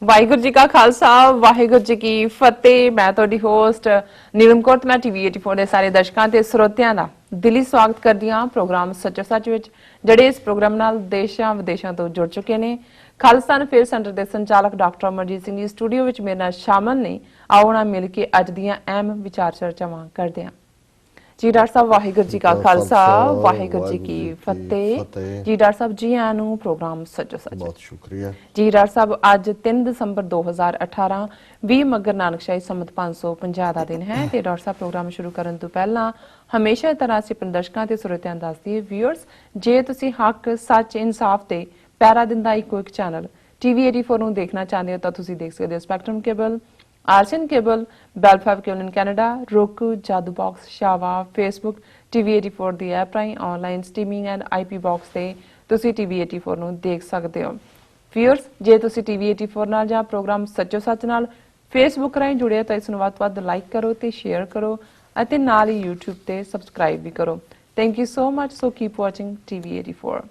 ਵਾਹਿਗੁਰੂ ਜੀ ਕਾ ਖਾਲਸਾ ਵਾਹਿਗੁਰੂ ਜੀ ਕੀ ਫਤਿਹ। ਮੈਂ ਤੁਹਾਡੀ ਹੋਸਟ ਨੀਲਮ ਕੌਰ ਤੇ ਮੈਂ ਟੀਵੀ 84 ਦੇ ਸਾਰੇ ਦਰਸ਼ਕਾਂ ਤੇ ਸਰੋਤਿਆਂ ਦਾ ਦਿਲੀ ਸਵਾਗਤ ਕਰਦੀ ਹਾਂ ਪ੍ਰੋਗਰਾਮ ਸੱਚੋ ਸੱਚ ਵਿੱਚ, ਜਿਹੜੇ ਇਸ ਪ੍ਰੋਗਰਾਮ ਨਾਲ ਦੇਸ਼ਾਂ ਵਿਦੇਸ਼ਾਂ ਤੋਂ ਜੁੜ ਚੁੱਕੇ ਨੇ। ਖਾਲਸਾ ਅਫੇਅਰ ਸੈਂਟਰ ਦੇ ਸੰਚਾਲਕ ਡਾਕਟਰ ਅਮਰਜੀਤ ਸਿੰਘ ਜੀ ਸਟੂਡੀਓ ਵਿੱਚ ਮੇਰੇ ਨਾਲ ਸ਼ਾਮਲ ਨੇ। ਆਓ ਨਾ ਮਿਲ ਕੇ ਅੱਜ ਦੀਆਂ ਅਹਿਮ ਵਿਚਾਰ ਚਰਚਾਵਾਂ ਕਰਦੇ ਹਾਂ। जी डॉक्टर साहब वाहिगुरू जी का खालसा वाहिगुरू जी की फतेह। जी डॉक्टर साहब जी आयां नूं प्रोग्राम सच्चो सच बहुत शुक्रिया जी। डॉक्टर साहब अज 3 दिसंबर 2018 20 मगर नानकशाही संमत 550 का दिन है। तो डॉक्टर साहब प्रोग्राम शुरू करने तो पहला हमेशा तरह असीं अपने दर्शकों ते श्रोतिਆਂ दस दईए व्यूअर्स, जे तुसीं हक सच इंसाफ ते पैरा दिंदा इको एक चैनल TV 84 ਨੂੰ देखना चाहते हो तो तुसीं देख सकते हो spectrum cable, RCN cable, Bell 5 cable in Canada, roku, जादू बॉक्स, शावा, फेसबुक, TV 84 ਦੀ ਐਪ ਰਾਹੀਂ online streaming and IP box ਤੇ ਤੁਸੀਂ TV 84 ਨੂੰ ਦੇਖ ਸਕਦੇ ਹੋ। ਵੀਅਰਸ, ਜੇ ਤੁਸੀਂ TV 84 ਨਾਲ ਜਾਂ ਪ੍ਰੋਗਰਾਮ ਸੱਚੋ ਸੱਚ ਨਾਲ ਫੇਸਬੁੱਕ ਰਾਹੀਂ ਜੁੜੇ ਤਾਂ ਇਸ ਨੂੰ ਵੱਧ ਤੋਂ ਵੱਧ ਲਾਈਕ ਕਰੋ ਤੇ ਸ਼ੇਅਰ ਕਰੋ ਅਤੇ ਨਾਲ ਹੀ YouTube ਤੇ ਸਬਸਕ੍ਰਾਈਬ ਵੀ ਕਰੋ। Thank you so much. So keep watching TV 84।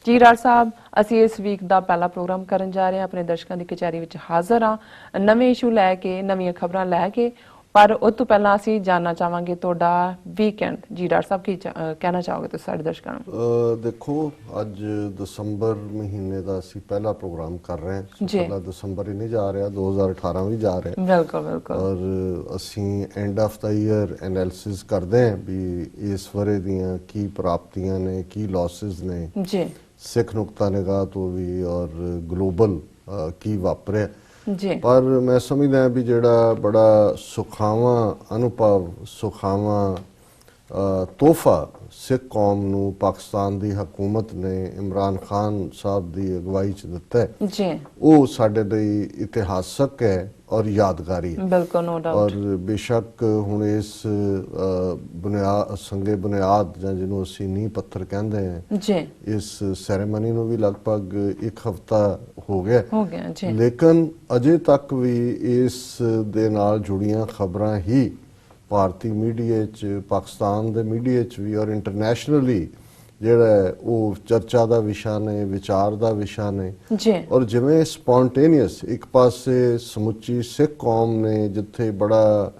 ਜੀ ਰਾਜ ਸਾਹਿਬ, ਅਸੀਂ ਇਸ ਵੀਕ ਦਾ ਪਹਿਲਾ ਪ੍ਰੋਗਰਾਮ ਕਰਨ ਜਾ ਰਹੇ ਹਾਂ। ਆਪਣੇ ਦਰਸ਼ਕਾਂ ਦੀ ਕਚਹਿਰੀ ਵਿੱਚ ਹਾਜ਼ਰ ਹਾਂ ਨਵੇਂ ਇਸ਼ੂ ਲੈ ਕੇ, ਨਵੀਆਂ ਖਬਰਾਂ ਲੈ ਕੇ। ਪਰ ਉਸ ਤੋਂ ਪਹਿਲਾਂ ਅਸੀਂ ਜਾਣਨਾ ਚਾਹਾਂਗੇ ਤੁਹਾਡਾ ਵੀਕਐਂਡ। ਜੀ ਡਾਕਟਰ ਸਾਹਿਬ, ਕੀ ਕਹਿਣਾ ਚਾਹੋਗੇ ਤੁਸੀਂ ਸਾਡੇ ਦਰਸ਼ਕਾਂ ਨੂੰ? ਦੇਖੋ, ਅੱਜ ਦਸੰਬਰ ਮਹੀਨੇ ਦਾ ਅਸੀਂ ਪਹਿਲਾ ਪ੍ਰੋਗਰਾਮ ਕਰ ਰਹੇ ਹਾਂ। ਪਹਿਲਾ ਦਸੰਬਰ ਹੀ ਨਹੀਂ ਜਾ ਰਿਹਾ, 2018 ਵੀ ਜਾ ਰਿਹਾ। ਬਿਲਕੁਲ ਬਿਲਕੁਲ। ਔਰ ਅਸੀਂ end of the year analysis ਕਰਦੇ ਹਾਂ ਵੀ ਇਸ ਵਰੇ ਦੀਆਂ ਕੀ ਪ੍ਰਾਪਤੀਆਂ ਨੇ, ਕੀ ਲਾਸਿਸ ਨੇ ਜੀ, ਸਿੱਖ ਨੁਕਤਾ ਨਿਗਾਹ ਤੋਂ ਵੀ, ਔਰ ਗਲੋਬਲ ਕੀ ਵਾਪਰਿਆ ਜੀ। ਪਰ ਮੈਂ ਸਮਝਦਾ ਵੀ ਜਿਹੜਾ ਬੜਾ ਸੁਖਾਵਾਂ ਅਨੁਭਵ, ਸੁਖਾਵਾਂ ਤੋਹਫਾ ਸਿੱਖ ਕੌਮ ਨੂੰ ਪਾਕਿਸਤਾਨ ਦੀ ਹਕੂਮਤ ਨੇ ਇਮਰਾਨ ਖਾਨ ਸਾਹਿਬ ਦੀ ਅਗਵਾਈ 'ਚ ਦਿੱਤਾ ਹੈ ਜੀ, ਉਹ ਸਾਡੇ ਲਈ ਇਤਿਹਾਸਕ ਹੈ ਔਰ ਯਾਦਗਾਰੀ ਹੈ। ਬਿਲਕੁਲ, ਨੋ ਡਾਊਟ। ਔਰ ਬੇਸ਼ੱਕ ਹੁਣ ਇਸ ਸੰਗੇ ਬੁਨਿਆਦ ਜਾਂ ਜਿਹਨੂੰ ਅਸੀਂ ਨੀਂਹ ਪੱਥਰ ਕਹਿੰਦੇ ਹਾਂ ਜੀ, ਇਸ ਸੈਰੇਮਨੀ ਨੂੰ ਵੀ ਲਗਭਗ 1 ਹਫ਼ਤਾ ਹੋ ਗਿਆ ਜੀ। ਲੇਕਿਨ ਅਜੇ ਤੱਕ ਵੀ ਇਸ ਦੇ ਨਾਲ ਜੁੜੀਆਂ ਖਬਰਾਂ ਹੀ ਭਾਰਤੀ ਮੀਡੀਆ 'ਚ, ਪਾਕਿਸਤਾਨ ਦੇ ਮੀਡੀਆ 'ਚ ਵੀ ਔਰ ਇੰਟਰਨੈਸ਼ਨਲੀ ਜਿਹੜਾ ਉਹ ਚਰਚਾ ਦਾ ਵਿਸ਼ਾ ਨੇ, ਵਿਚਾਰ ਦਾ ਵਿਸ਼ਾ ਨੇ ਜੀ। ਔਰ ਜਿਵੇਂ ਸਪੌਂਟੇਨੀਅਸ ਇੱਕ ਪਾਸੇ ਸਮੁੱਚੀ ਸਿੱਖ ਕੌਮ ਨੇ ਜਿੱਥੇ ਬੜਾ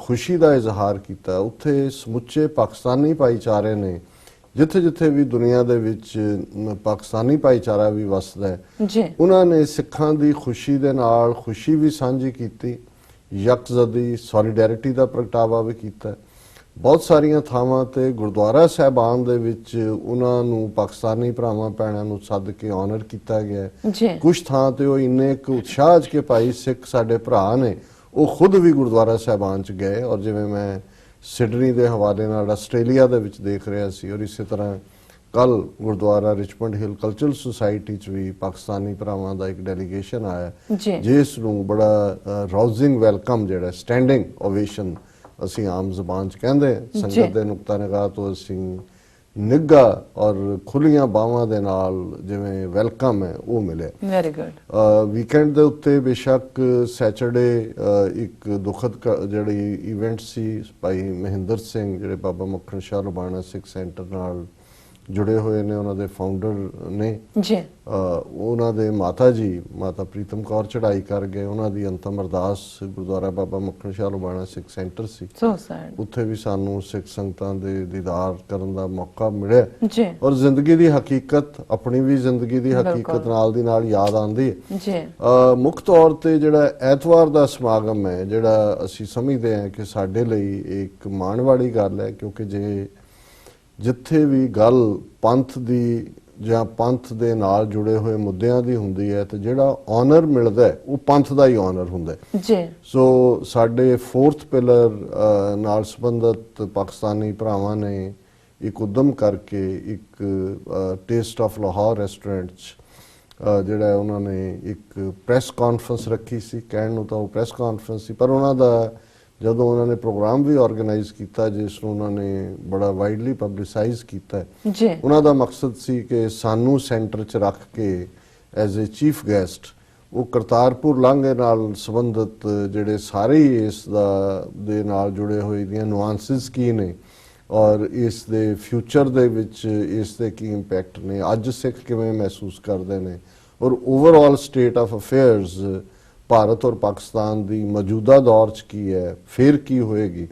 ਖੁਸ਼ੀ ਦਾ ਇਜ਼ਹਾਰ ਕੀਤਾ, ਉੱਥੇ ਸਮੁੱਚੇ ਪਾਕਿਸਤਾਨੀ ਭਾਈਚਾਰੇ ਨੇ ਜਿੱਥੇ ਜਿੱਥੇ ਵੀ ਦੁਨੀਆ ਦੇ ਵਿੱਚ ਪਾਕਿਸਤਾਨੀ ਭਾਈਚਾਰਾ ਵੀ ਵਸਦਾ ਹੈ ਜੀ, ਉਹਨਾਂ ਨੇ ਸਿੱਖਾਂ ਦੀ ਖੁਸ਼ੀ ਦੇ ਨਾਲ ਖੁਸ਼ੀ ਵੀ ਸਾਂਝੀ ਕੀਤੀ, ਯਕਜ਼ਦੀ ਸੋਲੀਡੈਰਿਟੀ ਦਾ ਪ੍ਰਗਟਾਵਾ ਵੀ ਕੀਤਾ। ਬਹੁਤ ਸਾਰੀਆਂ ਥਾਵਾਂ ਤੇ ਗੁਰਦੁਆਰਾ ਸਾਹਿਬਾਨ ਦੇ ਵਿੱਚ ਉਹਨਾਂ ਨੂੰ ਪਾਕਿਸਤਾਨੀ ਭਰਾਵਾਂ ਭੈਣਾਂ ਨੂੰ ਸੱਦ ਕੇ ਆਨਰ ਕੀਤਾ ਗਿਆ। ਕੁਝ ਥਾਂ ਤੇ ਉਹ ਇੰਨੇ ਕੁ ਉਤਸ਼ਾਹ 'ਚ ਕਿ ਭਾਈ ਸਿੱਖ ਸਾਡੇ ਭਰਾ ਨੇ, ਉਹ ਖੁਦ ਵੀ ਗੁਰਦੁਆਰਾ ਸਾਹਿਬਾਨ 'ਚ ਗਏ। ਔਰ ਜਿਵੇਂ ਮੈਂ ਸਿਡਨੀ ਦੇ ਹਵਾਲੇ ਨਾਲ ਆਸਟ੍ਰੇਲੀਆ ਦੇ ਵਿੱਚ ਦੇਖ ਰਿਹਾ ਸੀ, ਔਰ ਇਸੇ ਤਰ੍ਹਾਂ ਕੱਲ ਗੁਰਦੁਆਰਾ ਰਿਚਮੰਡ ਹਿਲ ਕਲਚਰਲ ਸੁਸਾਇਟੀ 'ਚ ਵੀ ਪਾਕਿਸਤਾਨੀ ਭਰਾਵਾਂ ਦਾ ਇੱਕ ਡੈਲੀਗੇਸ਼ਨ ਆਇਆ, ਜਿਸ ਨੂੰ ਬੜਾ ਰਾਊਜ਼ਿੰਗ ਵੈਲਕਮ, ਜਿਹੜਾ ਸਟੈਂਡਿੰਗ ਓਵੇਸ਼ਨ ਅਸੀਂ ਆਮ ਜ਼ਬਾਨ 'ਚ ਕਹਿੰਦੇ, ਸੰਗਤ ਦੇ ਨੁਕਤਾ ਨਿਗਾਹ ਤੋਂ ਅਸੀਂ ਨਿੱਘਾ ਔਰ ਖੁੱਲੀਆਂ ਬਾਹਾਂ ਦੇ ਨਾਲ ਜਿਵੇਂ ਵੈਲਕਮ ਹੈ ਉਹ ਮਿਲਿਆ। Very good. ਵੀਕਐਂਡ ਦੇ ਉੱਤੇ ਬੇਸ਼ੱਕ ਸੈਚਰਡੇ ਇੱਕ ਦੁਖਦ ਜਿਹੜੀ ਇਵੈਂਟ ਸੀ, ਭਾਈ ਮਹਿੰਦਰ ਸਿੰਘ ਜਿਹੜੇ ਬਾਬਾ ਮੱਖਣ ਸ਼ਾਹ ਲੁਬਾਣਾ ਸਿੱਖ ਸੈਂਟਰ ਨਾਲ ਜੁੜੇ ਹੋਏ ਨੇ, ਉਹਨਾਂ ਦੇ ਫਾਊਂਡਰ ਨੇ ਜੀ, ਉਹਨਾਂ ਦੇ ਮਾਤਾ ਜੀ ਮਾਤਾ ਪ੍ਰੀਤਮ ਕੌਰ ਚੜ੍ਹਾਈ ਕਰ ਗਏ। ਉਹਨਾਂ ਦੀ ਅੰਤਮ ਅਰਦਾਸ ਗੁਰਦੁਆਰਾ ਬਾਬਾ ਮੱਖਣ ਸ਼ਾਹ ਲੁਬਾਣਾ ਸਿੱਖ ਸੈਂਟਰ ਸੀ, ਉੱਥੇ ਵੀ ਸਾਨੂੰ ਸਿੱਖ ਸੰਗਤਾਂ ਦੇ ਦੀਦਾਰ ਕਰਨ ਦਾ ਮੌਕਾ ਮਿਲਿਆ ਜੀ। ਔਰ ਜ਼ਿੰਦਗੀ ਦੀ ਹਕੀਕਤ, ਆਪਣੀ ਵੀ ਜ਼ਿੰਦਗੀ ਦੀ ਹਕੀਕਤ ਨਾਲ ਦੀ ਨਾਲ ਯਾਦ ਆਉਂਦੀ ਹੈ ਜੀ। ਮੁੱਖ ਤੌਰ ਤੇ ਜਿਹੜਾ ਐਤਵਾਰ ਦਾ ਸਮਾਗਮ ਹੈ, ਜਿਹੜਾ ਅਸੀਂ ਸਮਝਦੇ ਹਾਂ ਕਿ ਸਾਡੇ ਲਈ ਇੱਕ ਮਾਣ ਵਾਲੀ ਗੱਲ ਹੈ, ਕਿਉਂਕਿ ਜਿੱਥੇ ਵੀ ਗੱਲ ਪੰਥ ਦੀ ਜਾਂ ਪੰਥ ਦੇ ਨਾਲ ਜੁੜੇ ਹੋਏ ਮੁੱਦਿਆਂ ਦੀ ਹੁੰਦੀ ਹੈ ਤੇ ਜਿਹੜਾ ਆਨਰ ਮਿਲਦਾ ਉਹ ਪੰਥ ਦਾ ਹੀ ਆਨਰ ਹੁੰਦਾ ਜੀ। ਸੋ ਸਾਡੇ 4th ਪਿਲਰ ਨਾਲ ਸੰਬੰਧਿਤ ਪਾਕਿਸਤਾਨੀ ਭਰਾਵਾਂ ਨੇ ਇੱਕ ਉਦਮ ਕਰਕੇ ਇੱਕ ਟੇਸਟ ਆਫ ਲਾਹੌਰ ਰੈਸਟੋਰੈਂਟ 'ਚ ਜਿਹੜਾ ਉਹਨਾਂ ਨੇ ਇੱਕ ਪ੍ਰੈਸ ਕਾਨਫਰੰਸ ਰੱਖੀ ਸੀ। ਕਹਿਣ ਨੂੰ ਤਾਂ ਉਹ ਪ੍ਰੈਸ ਕਾਨਫਰੰਸ ਸੀ, ਪਰ ਉਹਨਾਂ ਦਾ ਜਦੋਂ ਉਹਨਾਂ ਨੇ ਪ੍ਰੋਗਰਾਮ ਵੀ ਆਰਗੇਨਾਈਜ਼ ਕੀਤਾ, ਜਿਸ ਨੂੰ ਉਹਨਾਂ ਨੇ ਬੜਾ ਵਾਈਡਲੀ ਪਬਲਿਸਾਈਜ਼ ਕੀਤਾ ਜੀ। ਉਹਨਾਂ ਦਾ ਮਕਸਦ ਸੀ ਕਿ ਸਾਨੂੰ ਸੈਂਟਰ 'ਚ ਰੱਖ ਕੇ ਐਜ਼ ਏ ਚੀਫ ਗੈਸਟ ਉਹ ਕਰਤਾਰਪੁਰ ਲਾਂਘੇ ਨਾਲ ਸੰਬੰਧਿਤ ਜਿਹੜੇ ਸਾਰੇ ਇਸ ਦੇ ਨਾਲ ਜੁੜੇ ਹੋਏ ਦੀਆਂ ਨੁਆਂਸਿਸ ਕੀ ਨੇ ਔਰ ਇਸ ਦੇ ਫਿਊਚਰ ਦੇ ਵਿੱਚ ਇਸ ਦੇ ਕੀ ਇੰਪੈਕਟ ਨੇ, ਅੱਜ ਸਿੱਖ ਕਿਵੇਂ ਮਹਿਸੂਸ ਕਰਦੇ ਨੇ, ਔਰ overall state of affairs Bharat ਔਰ ਪਾਕਿਸਤਾਨ ਦੀ ਮੌਜੂਦਾ ਦੌਰ 'ਚ ਕੀ ਹੈ, ਫਿਰ ਕੀ ਹੋਏਗੀ।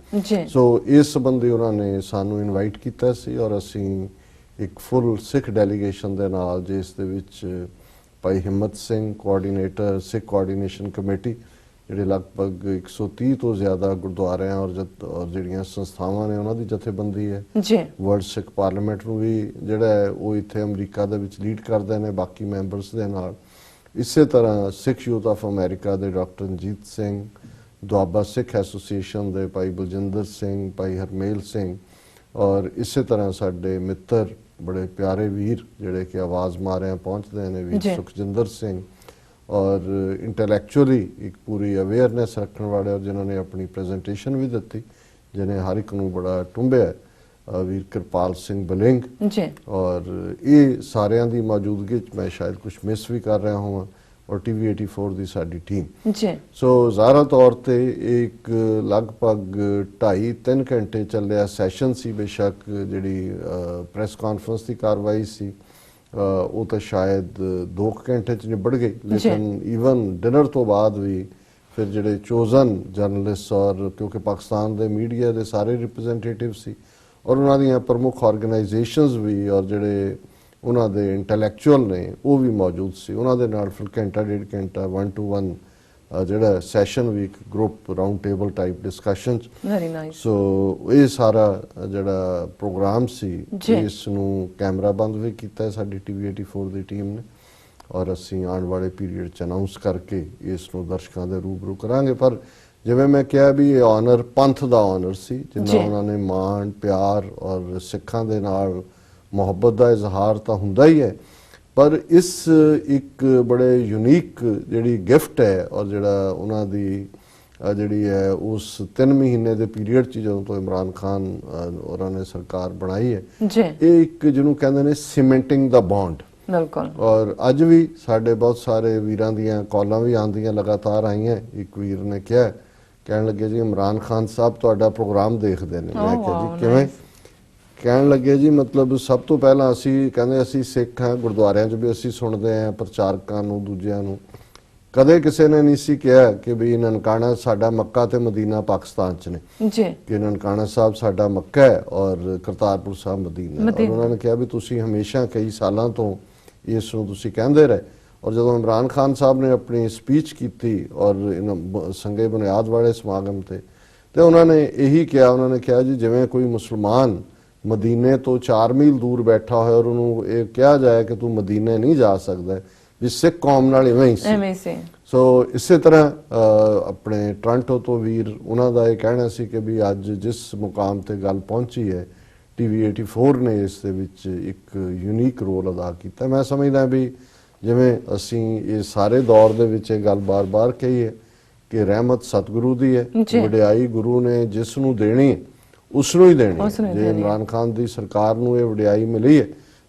ਸੋ ਇਸ ਸੰਬੰਧੀ ਉਹਨਾਂ ਨੇ ਸਾਨੂੰ ਇਨਵਾਈਟ ਕੀਤਾ ਸੀ ਔਰ ਅਸੀਂ ਇੱਕ ਫੁੱਲ ਸਿੱਖ ਡੈਲੀਗੇਸ਼ਨ ਦੇ ਨਾਲ, ਜਿਸ ਦੇ ਵਿੱਚ ਭਾਈ ਹਿੰਮਤ ਸਿੰਘ ਕੋਆਰਡੀਨੇਟਰ ਸਿੱਖ ਕੋਆਰਡੀਨੇਸ਼ਨ ਕਮੇਟੀ, ਜਿਹੜੇ ਲਗਭਗ 130 ਤੋਂ ਜ਼ਿਆਦਾ ਗੁਰਦੁਆਰਿਆਂ ਔਰ ਜਿਹੜੀਆਂ ਸੰਸਥਾਵਾਂ ਨੇ ਉਹਨਾਂ ਦੀ ਜਥੇਬੰਦੀ ਹੈ ਵਰਲਡ ਸਿੱਖ ਪਾਰਲੀਮੈਂਟ ਨੂੰ ਵੀ ਜਿਹੜਾ ਹੈ ਉਹ ਇੱਥੇ ਅਮਰੀਕਾ ਦੇ ਵਿੱਚ ਲੀਡ ਕਰਦੇ ਨੇ ਬਾਕੀ ਮੈਂਬਰਸ ਦੇ ਨਾਲ। ਇਸੇ ਤਰ੍ਹਾਂ ਸਿੱਖ ਯੂਥ ਆਫ ਅਮਰੀਕਾ ਦੇ ਡਾਕਟਰ ਰਣਜੀਤ ਸਿੰਘ, ਦੁਆਬਾ ਸਿੱਖ ਐਸੋਸੀਏਸ਼ਨ ਦੇ ਭਾਈ ਬਲਜਿੰਦਰ ਸਿੰਘ, ਭਾਈ ਹਰਮੇਲ ਸਿੰਘ, ਔਰ ਇਸੇ ਤਰ੍ਹਾਂ ਸਾਡੇ ਮਿੱਤਰ ਬੜੇ ਪਿਆਰੇ ਵੀਰ ਜਿਹੜੇ ਕਿ ਆਵਾਜ਼ ਮਾਰਿਆਂ ਪਹੁੰਚਦੇ ਨੇ, ਵੀਰ ਸੁਖਜਿੰਦਰ ਸਿੰਘ, ਔਰ ਇੰਟੈਲੈਕਚੁਅਲੀ ਇੱਕ ਪੂਰੀ ਅਵੇਅਰਨੈਸ ਰੱਖਣ ਵਾਲੇ ਔਰ ਜਿਨ੍ਹਾਂ ਨੇ ਆਪਣੀ ਪ੍ਰੈਜੈਂਟੇਸ਼ਨ ਵੀ ਦਿੱਤੀ, ਜਿਹਨੇ ਹਰ ਇੱਕ ਨੂੰ ਬੜਾ ਟੁੰਬਿਆ, ਵੀਰ ਕਿਰਪਾਲ ਸਿੰਘ ਬਲਿੰਗ। ਔਰ ਇਹ ਸਾਰਿਆਂ ਦੀ ਮੌਜੂਦਗੀ 'ਚ ਮੈਂ ਸ਼ਾਇਦ ਕੁਝ ਮਿਸ ਵੀ ਕਰ ਰਿਹਾ ਹਾਂ, ਔਰ TV 84 ਦੀ ਸਾਡੀ ਟੀਮ। ਸੋ ਜ਼ਾਹਰਾ ਤੌਰ ਤੇ ਇੱਕ ਲਗਭਗ 2.5-3 ਘੰਟੇ ਚੱਲਿਆ ਸੈਸ਼ਨ ਸੀ। ਬੇਸ਼ੱਕ ਜਿਹੜੀ ਪ੍ਰੈਸ ਕਾਨਫਰੰਸ ਦੀ ਕਾਰਵਾਈ ਸੀ ਉਹ ਤਾਂ ਸ਼ਾਇਦ 2 ਘੰਟੇ 'ਚ ਨਿਬੜ ਗਈ, ਲੇਕਿਨ ਈਵਨ ਡਿਨਰ ਤੋਂ ਬਾਅਦ ਵੀ ਫਿਰ ਜਿਹੜੇ ਚੋਜ਼ਨ ਜਰਨਲਿਸਟ, ਔਰ ਕਿਉਂਕਿ ਪਾਕਿਸਤਾਨ ਦੇ ਮੀਡੀਆ ਦੇ ਸਾਰੇ ਰਿਪਰੈਜ਼ੈਂਟੇਟਿਵ ਸੀ ਔਰ ਉਹਨਾਂ ਦੀਆਂ ਪ੍ਰਮੁੱਖ ਆਰਗੇਨਾਈਜੇਸ਼ਨਸ ਵੀ ਔਰ ਜਿਹੜੇ ਉਹਨਾਂ ਦੇ ਇੰਟੈਲੈਕਚੁਅਲ ਨੇ ਉਹ ਵੀ ਮੌਜੂਦ ਸੀ। ਉਹਨਾਂ ਦੇ ਨਾਲ ਫਿਰ ਘੰਟਾ 1.5 ਘੰਟਾ 1-to-1 ਜਿਹੜਾ ਸੈਸ਼ਨ ਵੀ, ਇੱਕ group round table type discussion. So ਇਹ ਸਾਰਾ ਜਿਹੜਾ ਪ੍ਰੋਗਰਾਮ ਸੀ ਇਸ ਨੂੰ ਕੈਮਰਾ ਬੰਦ ਵੀ ਕੀਤਾ ਸਾਡੀ TV 84 ਦੀ ਟੀਮ ਨੇ, ਔਰ ਅਸੀਂ ਆਉਣ ਵਾਲੇ ਪੀਰੀਅਡ 'ਚ ਅਨਾਉਂਸ ਕਰਕੇ ਇਸ ਨੂੰ ਦਰਸ਼ਕਾਂ ਦੇ ਰੂਬਰੂ ਕਰਾਂਗੇ। ਪਰ ਜਿਵੇਂ ਮੈਂ ਕਿਹਾ ਵੀ ਇਹ ਆਨਰ ਪੰਥ ਦਾ ਆਨਰ ਸੀ, ਜਿੰਨਾ ਉਹਨਾਂ ਨੇ ਮਾਣ ਪਿਆਰ ਔਰ ਸਿੱਖਾਂ ਦੇ ਨਾਲ ਮੁਹੱਬਤ ਦਾ ਇਜ਼ਹਾਰ ਤਾਂ ਹੁੰਦਾ ਹੀ ਹੈ, ਪਰ ਇਸ ਇੱਕ ਬੜੇ ਯੂਨੀਕ ਜਿਹੜੀ ਗਿਫਟ ਹੈ ਔਰ ਜਿਹੜਾ ਉਹਨਾਂ ਦੀ ਜਿਹੜੀ ਹੈ ਉਸ 3 ਮਹੀਨੇ ਦੇ ਪੀਰੀਅਡ 'ਚ ਜਦੋਂ ਤੋਂ ਇਮਰਾਨ ਖਾਨ ਉਹਨਾਂ ਨੇ ਸਰਕਾਰ ਬਣਾਈ ਹੈ, ਇਹ ਇੱਕ ਜਿਹਨੂੰ ਕਹਿੰਦੇ ਨੇ ਸੀਮੈਂਟਿੰਗ ਦਾ ਬੌਂਡ। ਬਿਲਕੁਲ। ਔਰ ਅੱਜ ਵੀ ਸਾਡੇ ਬਹੁਤ ਸਾਰੇ ਵੀਰਾਂ ਦੀਆਂ ਕਾਲਾਂ ਵੀ ਆਉਂਦੀਆਂ ਲਗਾਤਾਰ ਆਈਆਂ। ਇੱਕ ਵੀਰ ਨੇ ਕਿਹਾ, ਕਹਿਣ ਲੱਗੇ ਜੀ ਇਮਰਾਨ ਖਾਨ ਸਾਹਿਬ ਤੁਹਾਡਾ ਪ੍ਰੋਗਰਾਮ ਦੇਖਦੇ ਨੇ। ਮੈਂ ਕਿਹਾ ਜੀ ਕਿਵੇਂ? ਕਹਿਣ ਲੱਗੇ ਜੀ ਮਤਲਬ ਸਭ ਤੋਂ ਪਹਿਲਾਂ ਅਸੀਂ ਕਹਿੰਦੇ ਅਸੀਂ ਸਿੱਖ ਹਾਂ, ਗੁਰਦੁਆਰਿਆਂ 'ਚ ਵੀ ਅਸੀਂ ਸੁਣਦੇ ਹਾਂ ਪ੍ਰਚਾਰਕਾਂ ਨੂੰ, ਦੂਜਿਆਂ ਨੂੰ, ਕਦੇ ਕਿਸੇ ਨੇ ਨਹੀਂ ਸੀ ਕਿਹਾ ਕਿ ਵੀ ਨਨਕਾਣਾ ਸਾਡਾ ਮੱਕਾ ਤੇ ਮਦੀਨਾ ਪਾਕਿਸਤਾਨ 'ਚ ਨੇ, ਕਿ ਨਨਕਾਣਾ ਸਾਹਿਬ ਸਾਡਾ ਮੱਕਾ ਹੈ ਔਰ ਕਰਤਾਰਪੁਰ ਸਾਹਿਬ ਮਦੀਨਾ। ਔਰ ਉਹਨਾਂ ਨੇ ਕਿਹਾ ਵੀ ਤੁਸੀਂ ਹਮੇਸ਼ਾ ਕਈ ਸਾਲਾਂ ਤੋਂ ਇਸ ਨੂੰ ਤੁਸੀਂ ਕਹਿੰਦੇ ਰਹੇ। ਔਰ ਜਦੋਂ ਇਮਰਾਨ ਖਾਨ ਸਾਹਿਬ ਨੇ ਆਪਣੀ ਸਪੀਚ ਕੀਤੀ ਔਰ ਸੰਗੇ ਬੁਨਿਆਦ ਵਾਲੇ ਸਮਾਗਮ ਤੇ ਉਹਨਾਂ ਨੇ ਇਹੀ ਕਿਹਾ, ਉਹਨਾਂ ਨੇ ਕਿਹਾ ਜੀ ਜਿਵੇਂ ਕੋਈ ਮੁਸਲਮਾਨ ਮਦੀਨੇ ਤੋਂ 4 ਮੀਲ ਦੂਰ ਬੈਠਾ ਹੋਇਆ ਔਰ ਉਹਨੂੰ ਇਹ ਕਿਹਾ ਜਾਏ ਕਿ ਤੂੰ ਮਦੀਨੇ ਨਹੀਂ ਜਾ ਸਕਦਾ, ਵੀ ਸਿੱਖ ਕੌਮ ਨਾਲ ਇਵੇਂ ਹੀ ਸੀ। ਸੋ ਇਸੇ ਤਰ੍ਹਾਂ ਆਪਣੇ ਟੋਰਾਂਟੋ ਤੋਂ ਵੀਰ, ਉਹਨਾਂ ਦਾ ਇਹ ਕਹਿਣਾ ਸੀ ਕਿ ਵੀ ਅੱਜ ਜਿਸ ਮੁਕਾਮ ਤੇ ਗੱਲ ਪਹੁੰਚੀ ਹੈ TV 84 ਨੇ ਇਸ ਦੇ ਵਿੱਚ ਇੱਕ ਯੂਨੀਕ ਰੋਲ ਅਦਾ ਕੀਤਾ। ਮੈਂ ਸਮਝਦਾ ਵੀ ਜਿਵੇਂ ਅਸੀਂ ਇਹ ਸਾਰੇ ਦੌਰ ਦੇ ਵਿੱਚ ਇਹ ਗੱਲ ਬਾਰ-ਬਾਰ ਕਹੀ ਹੈ ਕਿ ਰਹਿਮਤ ਸਤਿਗੁਰੂ ਦੀ ਹੈ, ਵਡਿਆਈ ਗੁਰੂ ਨੇ ਜਿਸ ਨੂੰ ਦੇਣੀ ਹੈ ਉਸ ਨੂੰ ਹੀ ਦੇਣੀ। ਜੇ ਇਮਰਾਨ ਖਾਨ ਦੀ ਸਰਕਾਰ ਨੂੰ ਇਹ ਵਡਿਆਈ ਮਿਲੀ ਹੈ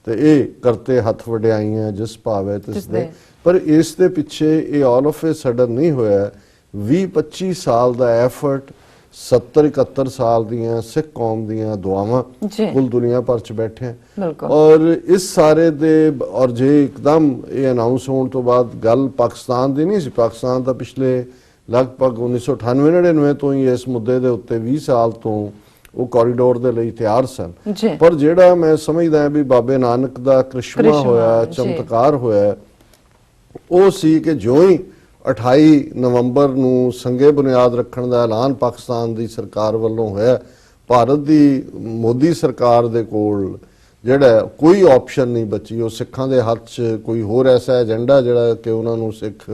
ਤੇ ਇਹ ਕਰਤੇ ਹੱਥ ਵਡਿਆਈਆਂ ਜਿਸ ਭਾਵੇਂ ਤਿਸ ਦੇ। ਪਰ ਇਸ ਦੇ ਪਿੱਛੇ ਇਹ ਆਲ ਆਫ ਏ ਸਡਨ ਨਹੀਂ ਹੋਇਆ। 20-25 ਸਾਲ ਦਾ ਐਫਰਟ, 70-71 ਸਾਲ ਦੀਆਂ ਸਿੱਖ ਕੌਮ ਦੀਆਂ ਦੁਆਵਾਂ ਕੁੱਲ ਦੁਨੀਆ ਭਰ 'ਚ ਬੈਠੇ ਔਰ ਇਸ ਸਾਰੇ ਦੇ। ਔਰ ਜੇ ਇੱਕਦਮ ਇਹ ਅਨਾਉਂਸ ਹੋਣ ਤੋਂ ਬਾਅਦ ਗੱਲ ਪਾਕਿਸਤਾਨ ਦੀ ਨਹੀਂ ਸੀ, ਪਾਕਿਸਤਾਨ ਤਾਂ ਪਿਛਲੇ ਲਗਭਗ 1998-99 ਤੋਂ ਹੀ ਇਸ ਮੁੱਦੇ ਦੇ ਉੱਤੇ 20 ਸਾਲ ਤੋਂ ਉਹ ਕੋਰੀਡੋਰ ਦੇ ਲਈ ਤਿਆਰ ਸਨ। ਪਰ ਜਿਹੜਾ ਮੈਂ ਸਮਝਦਾ ਵੀ ਬਾਬੇ ਨਾਨਕ ਦਾ ਕ੍ਰਿਸ਼ਮਾ ਹੋਇਆ, ਚਮਤਕਾਰ ਹੋਇਆ, ਉਹ ਸੀ ਕਿ ਜਿਉਂ ਹੀ 28 ਨਵੰਬਰ ਨੂੰ ਸੰਗੇ ਬੁਨਿਆਦ ਰੱਖਣ ਦਾ ਐਲਾਨ ਪਾਕਿਸਤਾਨ ਦੀ ਸਰਕਾਰ ਵੱਲੋਂ ਹੋਇਆ, ਭਾਰਤ ਦੀ ਮੋਦੀ ਸਰਕਾਰ ਦੇ ਕੋਲ ਜਿਹੜਾ ਕੋਈ ਆਪਸ਼ਨ ਨਹੀਂ ਬਚੀ। ਉਹ ਸਿੱਖਾਂ ਦੇ ਹੱਥ 'ਚ ਕੋਈ ਹੋਰ ਐਸਾ ਏਜੰਡਾ ਜਿਹੜਾ ਕਿ ਉਹਨਾਂ ਨੂੰ ਸਿੱਖ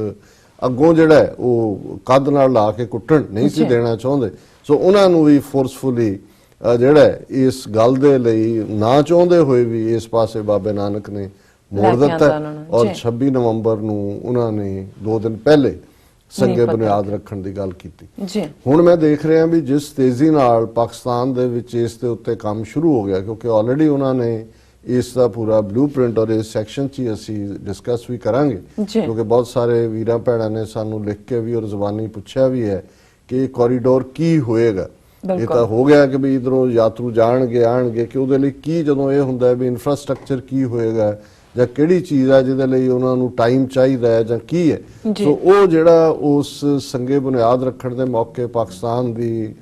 ਅੱਗੋਂ ਜਿਹੜਾ ਉਹ ਕੱਦ ਨਾਲ ਲਾ ਕੇ ਕੁੱਟਣ ਨਹੀਂ ਸੀ ਦੇਣਾ ਚਾਹੁੰਦੇ। ਸੋ ਉਹਨਾਂ ਨੂੰ ਵੀ ਫੋਰਸਫੁਲੀ ਜਿਹੜਾ ਇਸ ਗੱਲ ਦੇ ਲਈ ਨਾ ਚਾਹੁੰਦੇ ਹੋਏ ਵੀ ਇਸ ਪਾਸੇ ਬਾਬੇ ਨਾਨਕ ਨੇ ਮੋੜ ਦਿੱਤਾ ਔਰ 26 ਨਵੰਬਰ ਨੂੰ ਉਹਨਾਂ ਨੇ 2 ਦਿਨ ਪਹਿਲੇ ਸੰਗੇ ਬੁਨਿਆਦ ਰੱਖਣ ਦੀ ਗੱਲ ਕੀਤੀ। ਹੁਣ ਮੈਂ ਦੇਖ ਰਿਹਾ ਵੀ ਜਿਸ ਤੇਜ਼ੀ ਨਾਲ ਪਾਕਿਸਤਾਨ ਦੇ ਵਿੱਚ ਇਸ ਦੇ ਉੱਤੇ ਕੰਮ ਸ਼ੁਰੂ ਹੋ ਗਿਆ, ਕਿਉਂਕਿ ਆਲਰੇਡੀ ਉਹਨਾਂ ਨੇ ਇਸ ਦਾ ਪੂਰਾ ਬਲੂਪ੍ਰਿੰਟ ਔਰ ਇਸ ਸੈਕਸ਼ਨ 'ਚ ਹੀ ਅਸੀਂ ਡਿਸਕਸ ਵੀ ਕਰਾਂਗੇ, ਕਿਉਂਕਿ ਬਹੁਤ ਸਾਰੇ ਵੀਰਾਂ ਭੈਣਾਂ ਨੇ ਸਾਨੂੰ ਲਿਖ ਕੇ ਵੀ ਔਰ ਜ਼ਬਾਨੀ ਪੁੱਛਿਆ ਵੀ ਹੈ ਕਿ ਇਹ ਕੋਰੀਡੋਰ ਕੀ ਹੋਏਗਾ। ਇਹ ਤਾਂ ਹੋ ਗਿਆ ਕਿ ਵੀ ਇਧਰੋਂ ਯਾਤਰੂ ਜਾਣਗੇ ਆਣਗੇ, ਕਿ ਉਹਦੇ ਲਈ ਕੀ ਜਦੋਂ ਇਹ ਹੁੰਦਾ ਵੀ ਇਨਫਰਾਸਟ੍ਰਕਚਰ ਕੀ ਹੋਏਗਾ, ਜਾਂ ਕਿਹੜੀ ਚੀਜ਼ ਆ ਜਿਹਦੇ ਲਈ ਉਹਨਾਂ ਨੂੰ ਟਾਈਮ ਚਾਹੀਦਾ ਹੈ ਜਾਂ ਕੀ ਹੈ। ਸੋ ਉਹ ਜਿਹੜਾ ਉਸ ਸੰਗੇ ਬੁਨਿਆਦ ਰੱਖਣ ਦੇ ਮੌਕੇ ਪਾਕਿਸਤਾਨ ਦੀ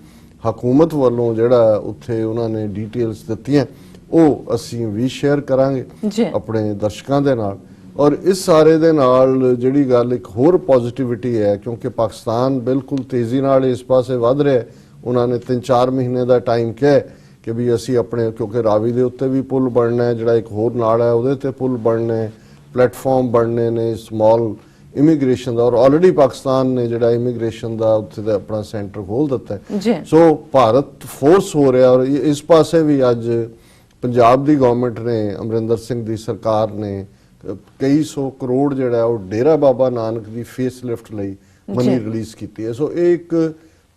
ਹਕੂਮਤ ਵੱਲੋਂ ਜਿਹੜਾ ਉੱਥੇ ਉਹਨਾਂ ਨੇ ਡਿਟੇਲਸ ਦਿੱਤੀਆਂ ਉਹ ਅਸੀਂ ਵੀ ਸ਼ੇਅਰ ਕਰਾਂਗੇ ਆਪਣੇ ਦਰਸ਼ਕਾਂ ਦੇ ਨਾਲ। ਔਰ ਇਸ ਸਾਰੇ ਦੇ ਨਾਲ ਜਿਹੜੀ ਗੱਲ ਇੱਕ ਹੋਰ ਪੋਜ਼ਿਟਿਵਿਟੀ ਹੈ, ਕਿਉਂਕਿ ਪਾਕਿਸਤਾਨ ਬਿਲਕੁਲ ਤੇਜ਼ੀ ਨਾਲ ਇਸ ਪਾਸੇ ਵੱਧ ਰਿਹਾ। ਉਹਨਾਂ ਨੇ 3-4 ਮਹੀਨੇ ਦਾ ਟਾਈਮ ਕਿਹਾ ਕਿ ਵੀ ਅਸੀਂ ਆਪਣੇ, ਕਿਉਂਕਿ ਰਾਵੀ ਦੇ ਉੱਤੇ ਵੀ ਪੁਲ ਬਣਨਾ ਹੈ, ਜਿਹੜਾ ਇੱਕ ਹੋਰ ਨਾਲਾ ਹੈ ਉਹਦੇ ਤੇ ਪੁਲ ਬਣਨੇ ਹੈ, ਪਲੇਟਫਾਰਮ ਬਣਨੇ ਨੇ ਸਮਾਲ ਇਮੀਗ੍ਰੇਸ਼ਨ ਦਾ, ਔਰ ਆਲਰੇਡੀ ਪਾਕਿਸਤਾਨ ਨੇ ਜਿਹੜਾ ਇਮੀਗ੍ਰੇਸ਼ਨ ਦਾ ਉੱਥੇ ਦਾ ਆਪਣਾ ਸੈਂਟਰ ਖੋਲ ਦਿੱਤਾ ਹੈ। ਸੋ ਭਾਰਤ ਫੋਰਸ ਹੋ ਰਿਹਾ। ਔਰ ਇਸ ਪਾਸੇ ਵੀ ਅੱਜ ਪੰਜਾਬ ਦੀ ਗਵਰਨਮੈਂਟ ਨੇ, ਅਮਰਿੰਦਰ ਸਿੰਘ ਦੀ ਸਰਕਾਰ ਨੇ ਕਈ ਸੌ ਕਰੋੜ ਜਿਹੜਾ ਉਹ ਡੇਰਾ ਬਾਬਾ ਨਾਨਕ ਦੀ ਫੇਸ ਲਿਫਟ ਲਈ ਮਨੀ ਰਿਲੀਜ਼ ਕੀਤੀ ਹੈ। ਸੋ ਇਹ ਇੱਕ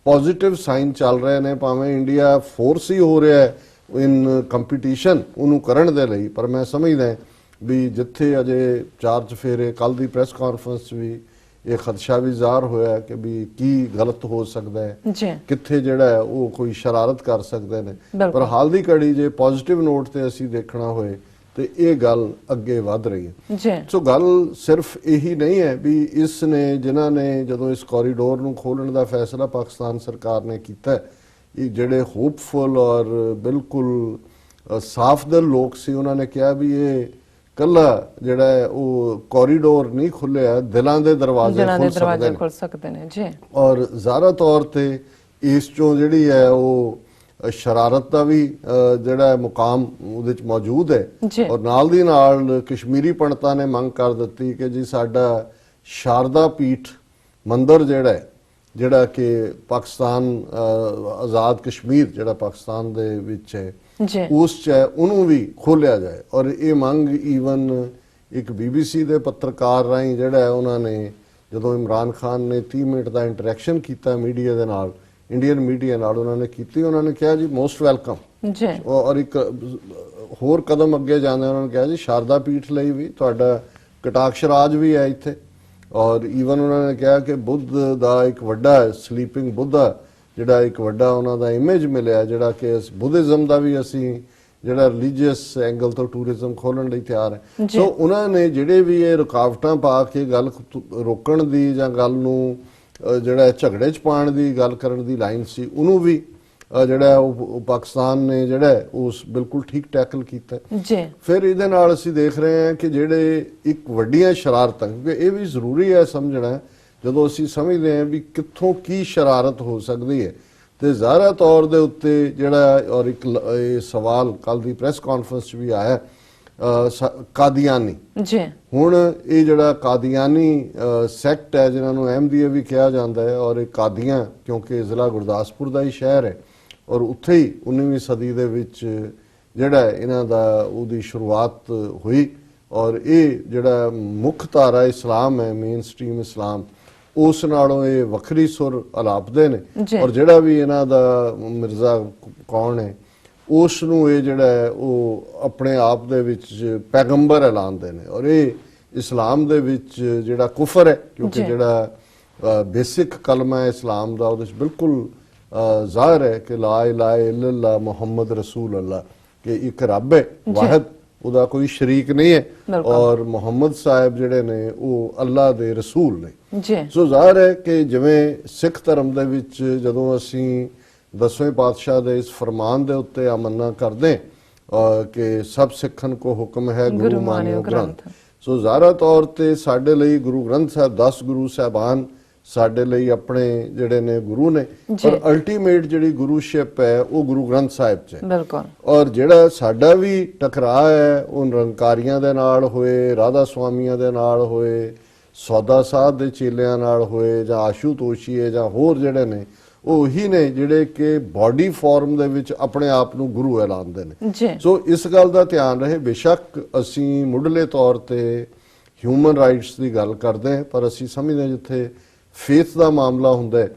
ਪੋਜ਼ਿਟਿਵ ਸਾਈਨ ਚੱਲ ਰਹੇ ਨੇ, ਭਾਵੇਂ ਇੰਡੀਆ ਫੋਰਸ ਹੀ ਹੋ ਰਿਹਾ ਹੈ ਇਨ ਕੰਪੀਟੀਸ਼ਨ ਉਹਨੂੰ ਕਰਨ ਦੇ ਲਈ। ਪਰ ਮੈਂ ਸਮਝਦਾ ਵੀ ਜਿੱਥੇ ਅਜੇ 4 ਚਫੇਰੇ, ਕੱਲ ਦੀ ਪ੍ਰੈਸ ਕਾਨਫਰੰਸ ਵੀ ਇਹ ਖਦਸ਼ਾ ਵੀ ਜ਼ਾਹਰ ਹੋਇਆ ਕਿ ਵੀ ਕੀ ਗਲਤ ਹੋ ਸਕਦਾ ਹੈ, ਕਿੱਥੇ ਜਿਹੜਾ ਉਹ ਕੋਈ ਸ਼ਰਾਰਤ ਕਰ ਸਕਦੇ ਨੇ। ਪਰ ਹਾਲ ਦੀ ਘੜੀ ਜੇ ਪੋਜ਼ਿਟਿਵ ਨੋਟ ਤੇ ਅਸੀਂ ਦੇਖਣਾ ਹੋਏ ਤੇ ਇਹ ਗੱਲ ਅੱਗੇ ਵਧ ਰਹੀ ਹੈ। ਸੋ ਗੱਲ ਸਿਰਫ ਇਹੀ ਨਹੀਂ ਹੈ ਵੀ ਇਸ ਨੇ, ਜਿਨ੍ਹਾਂ ਨੇ ਜਦੋਂ ਇਸ ਕੋਰੀਡੋਰ ਨੂੰ ਖੋਲਣ ਦਾ ਫੈਸਲਾ ਪਾਕਿਸਤਾਨ ਸਰਕਾਰ ਨੇ ਕੀਤਾ, ਇਹ ਜਿਹੜੇ ਹੋਪਫੁਲ ਔਰ ਬਿਲਕੁਲ ਸਾਫ਼ ਦਿਲ ਲੋਕ ਸੀ, ਉਹਨਾਂ ਨੇ ਕਿਹਾ ਵੀ ਇਹ ਕੱਲਾ ਜਿਹੜਾ ਹੈ ਉਹ ਕੋਰੀਡੋਰ ਨਹੀਂ ਖੁੱਲਿਆ, ਦਿਲਾਂ ਦੇ ਦਰਵਾਜ਼ੇ ਖੁੱਲ ਸਕਦੇ ਨੇ। ਔਰ ਜ਼ਾਹਰਾ ਤੌਰ ਤੇ ਇਸ ਚੋਂ ਜਿਹੜੀ ਹੈ ਉਹ ਸ਼ਰਾਰਤ ਦਾ ਵੀ ਜਿਹੜਾ ਮੁਕਾਮ ਉਹਦੇ ਚ ਮੌਜੂਦ ਹੈ। ਔਰ ਨਾਲ ਦੀ ਨਾਲ ਕਸ਼ਮੀਰੀ ਪੰਡਤਾਂ ਨੇ ਮੰਗ ਕਰ ਦਿੱਤੀ ਕਿ ਜੀ ਸਾਡਾ ਸ਼ਾਰਦਾ ਪੀਠ ਮੰਦਿਰ ਜਿਹੜਾ ਕਿ ਪਾਕਿਸਤਾਨ ਆਜ਼ਾਦ ਕਸ਼ਮੀਰ ਜਿਹੜਾ ਪਾਕਿਸਤਾਨ ਦੇ ਵਿੱਚ ਹੈ ਉਸ ਚ ਹੈ, ਉਹਨੂੰ ਵੀ ਖੋਲਿਆ ਜਾਏ। ਔਰ ਇਹ ਮੰਗ ਈਵਨ ਇੱਕ BBC ਦੇ ਪੱਤਰਕਾਰ ਰਾਹੀਂ ਜਿਹੜਾ ਉਹਨਾਂ ਨੇ, ਜਦੋਂ ਇਮਰਾਨ ਖਾਨ ਨੇ 30 ਮਿੰਟ ਦਾ ਇੰਟਰੈਕਸ਼ਨ ਕੀਤਾ ਮੀਡੀਆ ਦੇ ਨਾਲ, ਇੰਡੀਅਨ ਮੀਡੀਆ ਨਾਲ ਉਹਨਾਂ ਨੇ ਕੀਤੀ, ਉਹਨਾਂ ਨੇ ਕਿਹਾ ਜੀ ਮੋਸਟ ਵੈਲਕਮ। ਔਰ ਇੱਕ ਹੋਰ ਕਦਮ ਅੱਗੇ ਜਾਂਦੇ ਉਹਨਾਂ ਨੇ ਕਿਹਾ ਜੀ ਸ਼ਾਰਦਾ ਪੀਠ ਲਈ ਵੀ ਤੁਹਾਡਾ ਕਟਾਕਸ਼ ਰਾਜ ਵੀ ਹੈ ਇੱਥੇ। ਔਰ ਈਵਨ ਉਹਨਾਂ ਨੇ ਕਿਹਾ ਕਿ ਬੁੱਧ ਦਾ ਇੱਕ ਵੱਡਾ ਸਲੀਪਿੰਗ ਬੁੱਧਾ ਜਿਹੜਾ ਇੱਕ ਵੱਡਾ ਉਹਨਾਂ ਦਾ ਇਮੇਜ ਮਿਲਿਆ, ਜਿਹੜਾ ਕਿ ਬੁੱਧਿਜ਼ਮ ਦਾ ਵੀ ਅਸੀਂ ਜਿਹੜਾ ਰਿਲੀਜੀਅਸ ਐਂਗਲ ਤੋਂ ਟੂਰਿਜ਼ਮ ਖੋਲਣ ਲਈ ਤਿਆਰ ਹੈ। ਸੋ ਉਹਨਾਂ ਨੇ ਜਿਹੜੇ ਵੀ ਇਹ ਰੁਕਾਵਟਾਂ ਪਾ ਕੇ ਗੱਲ ਰੋਕਣ ਦੀ ਜਾਂ ਗੱਲ ਨੂੰ ਜਿਹੜਾ ਝਗੜੇ ਚ ਪਾਉਣ ਦੀ ਗੱਲ ਕਰਨ ਦੀ ਲਾਈਨ ਸੀ, ਉਹਨੂੰ ਵੀ ਜਿਹੜਾ ਉਹ ਪਾਕਿਸਤਾਨ ਨੇ ਜਿਹੜਾ ਉਸ ਬਿਲਕੁਲ ਠੀਕ ਟੈਕਲ ਕੀਤਾ। ਫਿਰ ਇਹਦੇ ਨਾਲ ਅਸੀਂ ਦੇਖ ਰਹੇ ਹਾਂ ਕਿ ਜਿਹੜੇ ਇੱਕ ਵੱਡੀਆਂ ਸ਼ਰਾਰਤਾਂ, ਕਿਉਂਕਿ ਇਹ ਵੀ ਜ਼ਰੂਰੀ ਹੈ ਸਮਝਣਾ ਜਦੋਂ ਅਸੀਂ ਸਮਝਦੇ ਹਾਂ ਵੀ ਕਿੱਥੋਂ ਕੀ ਸ਼ਰਾਰਤ ਹੋ ਸਕਦੀ ਹੈ, ਤੇ ਜ਼ਾਹਰਾ ਤੌਰ ਦੇ ਉੱਤੇ ਜਿਹੜਾ ਔਰ ਇੱਕ ਇਹ ਸਵਾਲ ਕੱਲ ਦੀ ਪ੍ਰੈਸ ਕਾਨਫਰੰਸ ਵੀ ਆਇਆ ਕਾਦੀਆਨੀ। ਹੁਣ ਇਹ ਜਿਹੜਾ ਕਾਦੀਆਨੀ ਸੈਕਟ ਹੈ ਜਿਨ੍ਹਾਂ ਨੂੰ ਅਹਿਮਦੀਆ ਵੀ ਕਿਹਾ ਜਾਂਦਾ ਹੈ, ਔਰ ਇਹ ਕਾਦੀਆਂ ਕਿਉਂਕਿ ਜ਼ਿਲ੍ਹਾ ਗੁਰਦਾਸਪੁਰ ਦਾ ਹੀ ਸ਼ਹਿਰ ਹੈ ਔਰ ਉੱਥੇ ਹੀ 19ਵੀਂ ਸਦੀ ਦੇ ਵਿੱਚ ਜਿਹੜਾ ਇਹਨਾਂ ਦਾ ਉਹਦੀ ਸ਼ੁਰੂਆਤ ਹੋਈ। ਔਰ ਇਹ ਜਿਹੜਾ ਮੁੱਖ ਧਾਰਾ ਇਸਲਾਮ ਹੈ, ਮੇਨ ਸਟ੍ਰੀਮ ਇਸਲਾਮ, ਉਸ ਨਾਲੋਂ ਇਹ ਵੱਖਰੀ ਸੁਰ ਅਲਾਪਦੇ ਨੇ। ਔਰ ਜਿਹੜਾ ਵੀ ਇਹਨਾਂ ਦਾ ਮਿਰਜ਼ਾ ਕੌਣ ਹੈ ਉਸ ਨੂੰ ਇਹ ਜਿਹੜਾ ਹੈ ਉਹ ਆਪਣੇ ਆਪ ਦੇ ਵਿੱਚ ਪੈਗੰਬਰ ਐਲਾਨਦੇ ਨੇ। ਔਰ ਇਹ ਇਸਲਾਮ ਦੇ ਵਿੱਚ ਜਿਹੜਾ ਕੁਫਰ ਹੈ, ਕਿਉਂਕਿ ਜਿਹੜਾ ਬੇਸਿਕ ਕਲਮਾ ਹੈ ਇਸਲਾਮ ਦਾ ਉਹਦੇ ਵਿੱਚ ਬਿਲਕੁਲ ਜ਼ਾਹਿਰ ਹੈ ਕਿ ਲਾ ਇਲਾਹਾ ਇल्लल्लाह ਮੁਹੰਮਦ ਰਸੂਲ ਅੱਲਾ, ਕਿ ਇੱਕ ਰੱਬ ਹੈ ਵਾਹਿਦ, ਉਹਦਾ ਕੋਈ ਸ਼ਰੀਕ ਨਹੀਂ ਹੈ, ਔਰ ਮੁਹੰਮਦ ਸਾਹਿਬ ਜਿਹੜੇ ਨੇ ਉਹ ਅੱਲਾ ਦੇ ਰਸੂਲ ਨੇ। ਸੋ ਜ਼ਾਹਿਰ ਹੈ ਕਿ ਜਿਵੇਂ ਸਿੱਖ ਧਰਮ ਦੇ ਵਿੱਚ ਜਦੋਂ ਅਸੀਂ 10ਵੇਂ ਪਾਤਸ਼ਾਹ ਦੇ ਇਸ ਫਰਮਾਨ ਦੇ ਉੱਤੇ ਆਮਨਾ ਕਰਦੇ ਕਿ ਸਭ ਸਿੱਖਣ ਕੋ ਹੁਕਮ ਹੈ ਗੁਰੂ ਮਾਨਿਓ ਗ੍ਰੰਥ, ਸੋ ਜ਼ਾਹਰਾ ਤੌਰ ਤੇ ਸਾਡੇ ਲਈ ਗੁਰੂ ਗ੍ਰੰਥ ਸਾਹਿਬ 10 ਗੁਰੂ ਸਾਹਿਬਾਨ ਸਾਡੇ ਲਈ ਆਪਣੇ ਜਿਹੜੇ ਨੇ ਗੁਰੂ ਨੇ। ਪਰ ਅਲਟੀਮੇਟ ਜਿਹੜੀ ਗੁਰੂਸ਼ਿਪ ਹੈ ਉਹ ਗੁਰੂ ਗ੍ਰੰਥ ਸਾਹਿਬ 'ਚ ਹੈ। ਔਰ ਜਿਹੜਾ ਸਾਡਾ ਵੀ ਟਕਰਾਅ ਹੈ ਉਹ ਨਿਰੰਕਾਰੀਆਂ ਦੇ ਨਾਲ ਹੋਏ, ਰਾਧਾ ਸਵਾਮੀਆਂ ਦੇ ਨਾਲ ਹੋਏ, ਸੌਦਾ ਸਾਧ ਦੇ ਚੇਲਿਆਂ ਨਾਲ ਹੋਏ, ਜਾਂ ਆਸ਼ੂ ਤੋਸ਼ੀਏ ਜਾਂ ਹੋਰ ਜਿਹੜੇ ਨੇ ਉਹੀ ਨੇ ਜਿਹੜੇ ਕਿ ਬਾਡੀ ਫਾਰਮ ਦੇ ਵਿੱਚ ਆਪਣੇ ਆਪ ਨੂੰ ਗੁਰੂ ਐਲਾਨਦੇ ਨੇ। ਸੋ ਇਸ ਗੱਲ ਦਾ ਧਿਆਨ ਰਹੇ, ਬੇਸ਼ੱਕ ਅਸੀਂ ਮੁੱਢਲੇ ਤੌਰ ਤੇ ਹਿਊਮਨ ਰਾਈਟਸ ਦੀ ਗੱਲ ਕਰਦੇ ਹਾਂ, ਪਰ ਅਸੀਂ ਸਮਝਦੇ ਜਿੱਥੇ ਫੇਥ ਦਾ ਮਾਮਲਾ ਹੁੰਦਾ ਹੈ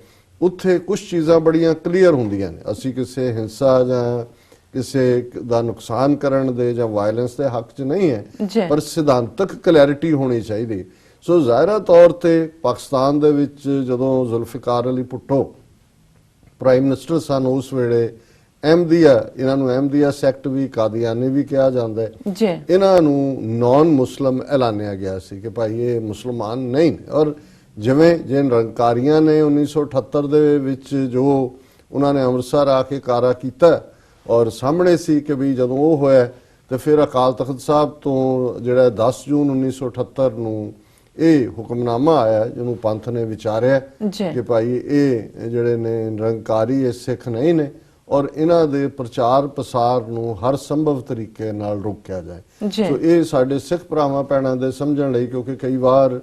ਉੱਥੇ ਕੁਝ ਚੀਜ਼ਾਂ ਬੜੀਆਂ ਕਲੀਅਰ ਹੁੰਦੀਆਂ ਨੇ। ਅਸੀਂ ਕਿਸੇ ਹਿੰਸਾ ਜਾਂ ਕਿਸੇ ਦਾ ਨੁਕਸਾਨ ਕਰਨ ਦੇ ਜਾਂ ਵਾਇਲੈਂਸ ਦੇ ਹੱਕ 'ਚ ਨਹੀਂ ਹੈ, ਪਰ ਸਿਧਾਂਤਕ ਕਲੈਰਿਟੀ ਹੋਣੀ ਚਾਹੀਦੀ। ਸੋ ਜ਼ਾਹਿਰਾ ਤੌਰ ਤੇ ਪਾਕਿਸਤਾਨ ਦੇ ਵਿੱਚ ਜਦੋਂ ਜ਼ੁਲਫਿਕਾਰ ਅਲੀ ਭੁੱਟੋ ਪ੍ਰਾਈਮ ਮਿਨਿਸਟਰ ਸਨ ਉਸ ਵੇਲੇ ਅਹਿਮਦੀਆ, ਇਹਨਾਂ ਨੂੰ ਅਹਿਮਦੀਆ ਸੈਕਟ ਵੀ, ਕਾਦੀਆਨੀ ਵੀ ਕਿਹਾ ਜਾਂਦਾ ਹੈ ਜੀ। ਇਹਨਾਂ ਨੂੰ ਨਾਨ ਮੁਸਲਮ ਐਲਾਨਿਆ ਗਿਆ ਸੀ ਕਿ ਭਾਈ ਇਹ ਮੁਸਲਮਾਨ ਨਹੀਂ ਨੇ। ਔਰ ਜਿਵੇਂ ਜੇ ਨਿਰੰਕਾਰੀਆਂ ਨੇ 1978 ਦੇ ਵਿੱਚ ਜੋ ਉਹਨਾਂ ਨੇ ਅੰਮ੍ਰਿਤਸਰ ਆ ਕੇ ਕਾਰਾ ਕੀਤਾ ਔਰ ਸਾਹਮਣੇ ਸੀ ਕਿ ਵੀ ਜਦੋਂ ਉਹ ਹੋਇਆ ਤੇ ਫਿਰ ਅਕਾਲ ਤਖਤ ਸਾਹਿਬ ਤੋਂ ਜਿਹੜਾ 10 ਜੂਨ 1978 ਨੂੰ ਇਹ ਹੁਕਮਨਾਮਾ ਆਇਆ ਜਿਹਨੂੰ ਪੰਥ ਨੇ ਵਿਚਾਰਿਆ ਕਿ ਭਾਈ ਇਹ ਜਿਹੜੇ ਨੇ ਨਿਰੰਕਾਰੀ ਇਹ ਸਿੱਖ ਨਹੀਂ ਨੇ ਔਰ ਇਹਨਾਂ ਦੇ ਪ੍ਰਚਾਰ ਪ੍ਰਸਾਰ ਨੂੰ ਹਰ ਸੰਭਵ ਤਰੀਕੇ ਨਾਲ ਰੋਕਿਆ ਜਾਏ। ਸੋ ਇਹ ਸਾਡੇ ਸਿੱਖ ਭਰਾਵਾਂ ਭੈਣਾਂ ਦੇ ਸਮਝਣ ਲਈ, ਕਿਉਂਕਿ ਕਈ ਵਾਰ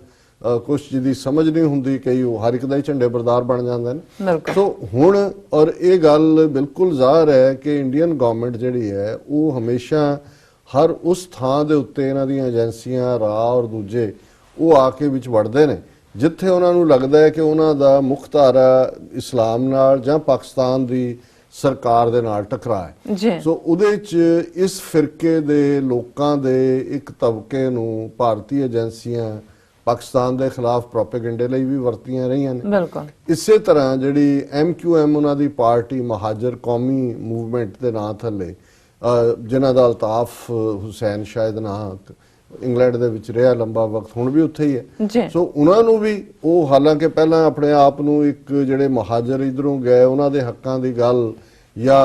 ਕੁਝ ਜਿਹਦੀ ਸਮਝ ਨਹੀਂ ਹੁੰਦੀ, ਕਈ ਹਰ ਇੱਕ ਦਾ ਹੀ ਝੰਡੇ ਬਰਦਾਰ ਬਣ ਜਾਂਦੇ ਨੇ। ਸੋ ਹੁਣ ਔਰ ਇਹ ਗੱਲ ਬਿਲਕੁਲ ਜ਼ਾਹਰ ਹੈ ਕਿ ਇੰਡੀਅਨ ਗਵਰਨਮੈਂਟ ਜਿਹੜੀ ਹੈ ਉਹ ਹਮੇਸ਼ਾ ਹਰ ਉਸ ਥਾਂ ਦੇ ਉੱਤੇ ਇਹਨਾਂ ਦੀਆਂ ਏਜੰਸੀਆਂ ਰਾਹ ਔਰ ਦੂਜੇ ਉਹ ਆ ਕੇ ਵਿੱਚ ਵੜਦੇ ਨੇ ਜਿੱਥੇ ਉਹਨਾਂ ਨੂੰ ਲੱਗਦਾ ਹੈ ਕਿ ਉਹਨਾਂ ਦਾ ਮੁੱਖ ਧਾਰਾ ਇਸਲਾਮ ਨਾਲ ਜਾਂ ਪਾਕਿਸਤਾਨ ਦੀ ਸਰਕਾਰ ਦੇ ਨਾਲ ਟਕਰਾਅ ਹੈ। ਸੋ ਉਹਦੇ 'ਚ ਇਸ ਫਿਰਕੇ ਦੇ ਲੋਕਾਂ ਦੇ ਇੱਕ ਤਬਕੇ ਨੂੰ ਭਾਰਤੀ ਏਜੰਸੀਆਂ ਪਾਕਿਸਤਾਨ ਦੇ ਖਿਲਾਫ ਪ੍ਰੋਪੇਗੈਂਡੇ ਲਈ ਵੀ ਵਰਤੀਆਂ ਰਹੀਆਂ ਨੇ। ਇਸੇ ਤਰ੍ਹਾਂ ਜਿਹੜੀ MQM ਉਹਨਾਂ ਦੀ ਪਾਰਟੀ ਮਹਾਜਰ ਕੌਮੀ ਮੂਵਮੈਂਟ ਦੇ ਨਾਂ ਥੱਲੇ ਜਿਨ੍ਹਾਂ ਦਾ ਅਲਤਾਫ ਹੁਸੈਨ ਸ਼ਾਇਦ ਨਾਂ ਇੰਗਲੈਂਡ ਦੇ ਵਿੱਚ ਰਿਹਾ ਲੰਬਾ ਵਕਤ, ਹੁਣ ਵੀ ਉੱਥੇ ਹੀ ਹੈ। ਸੋ ਉਹਨਾਂ ਨੂੰ ਵੀ ਉਹ ਹਾਲਾਂਕਿ ਪਹਿਲਾਂ ਆਪਣੇ ਆਪ ਨੂੰ ਇੱਕ ਜਿਹੜੇ ਮਹਾਜਰ ਇਧਰੋਂ ਗਏ ਉਹਨਾਂ ਦੇ ਹੱਕਾਂ ਦੀ ਗੱਲ ਜਾਂ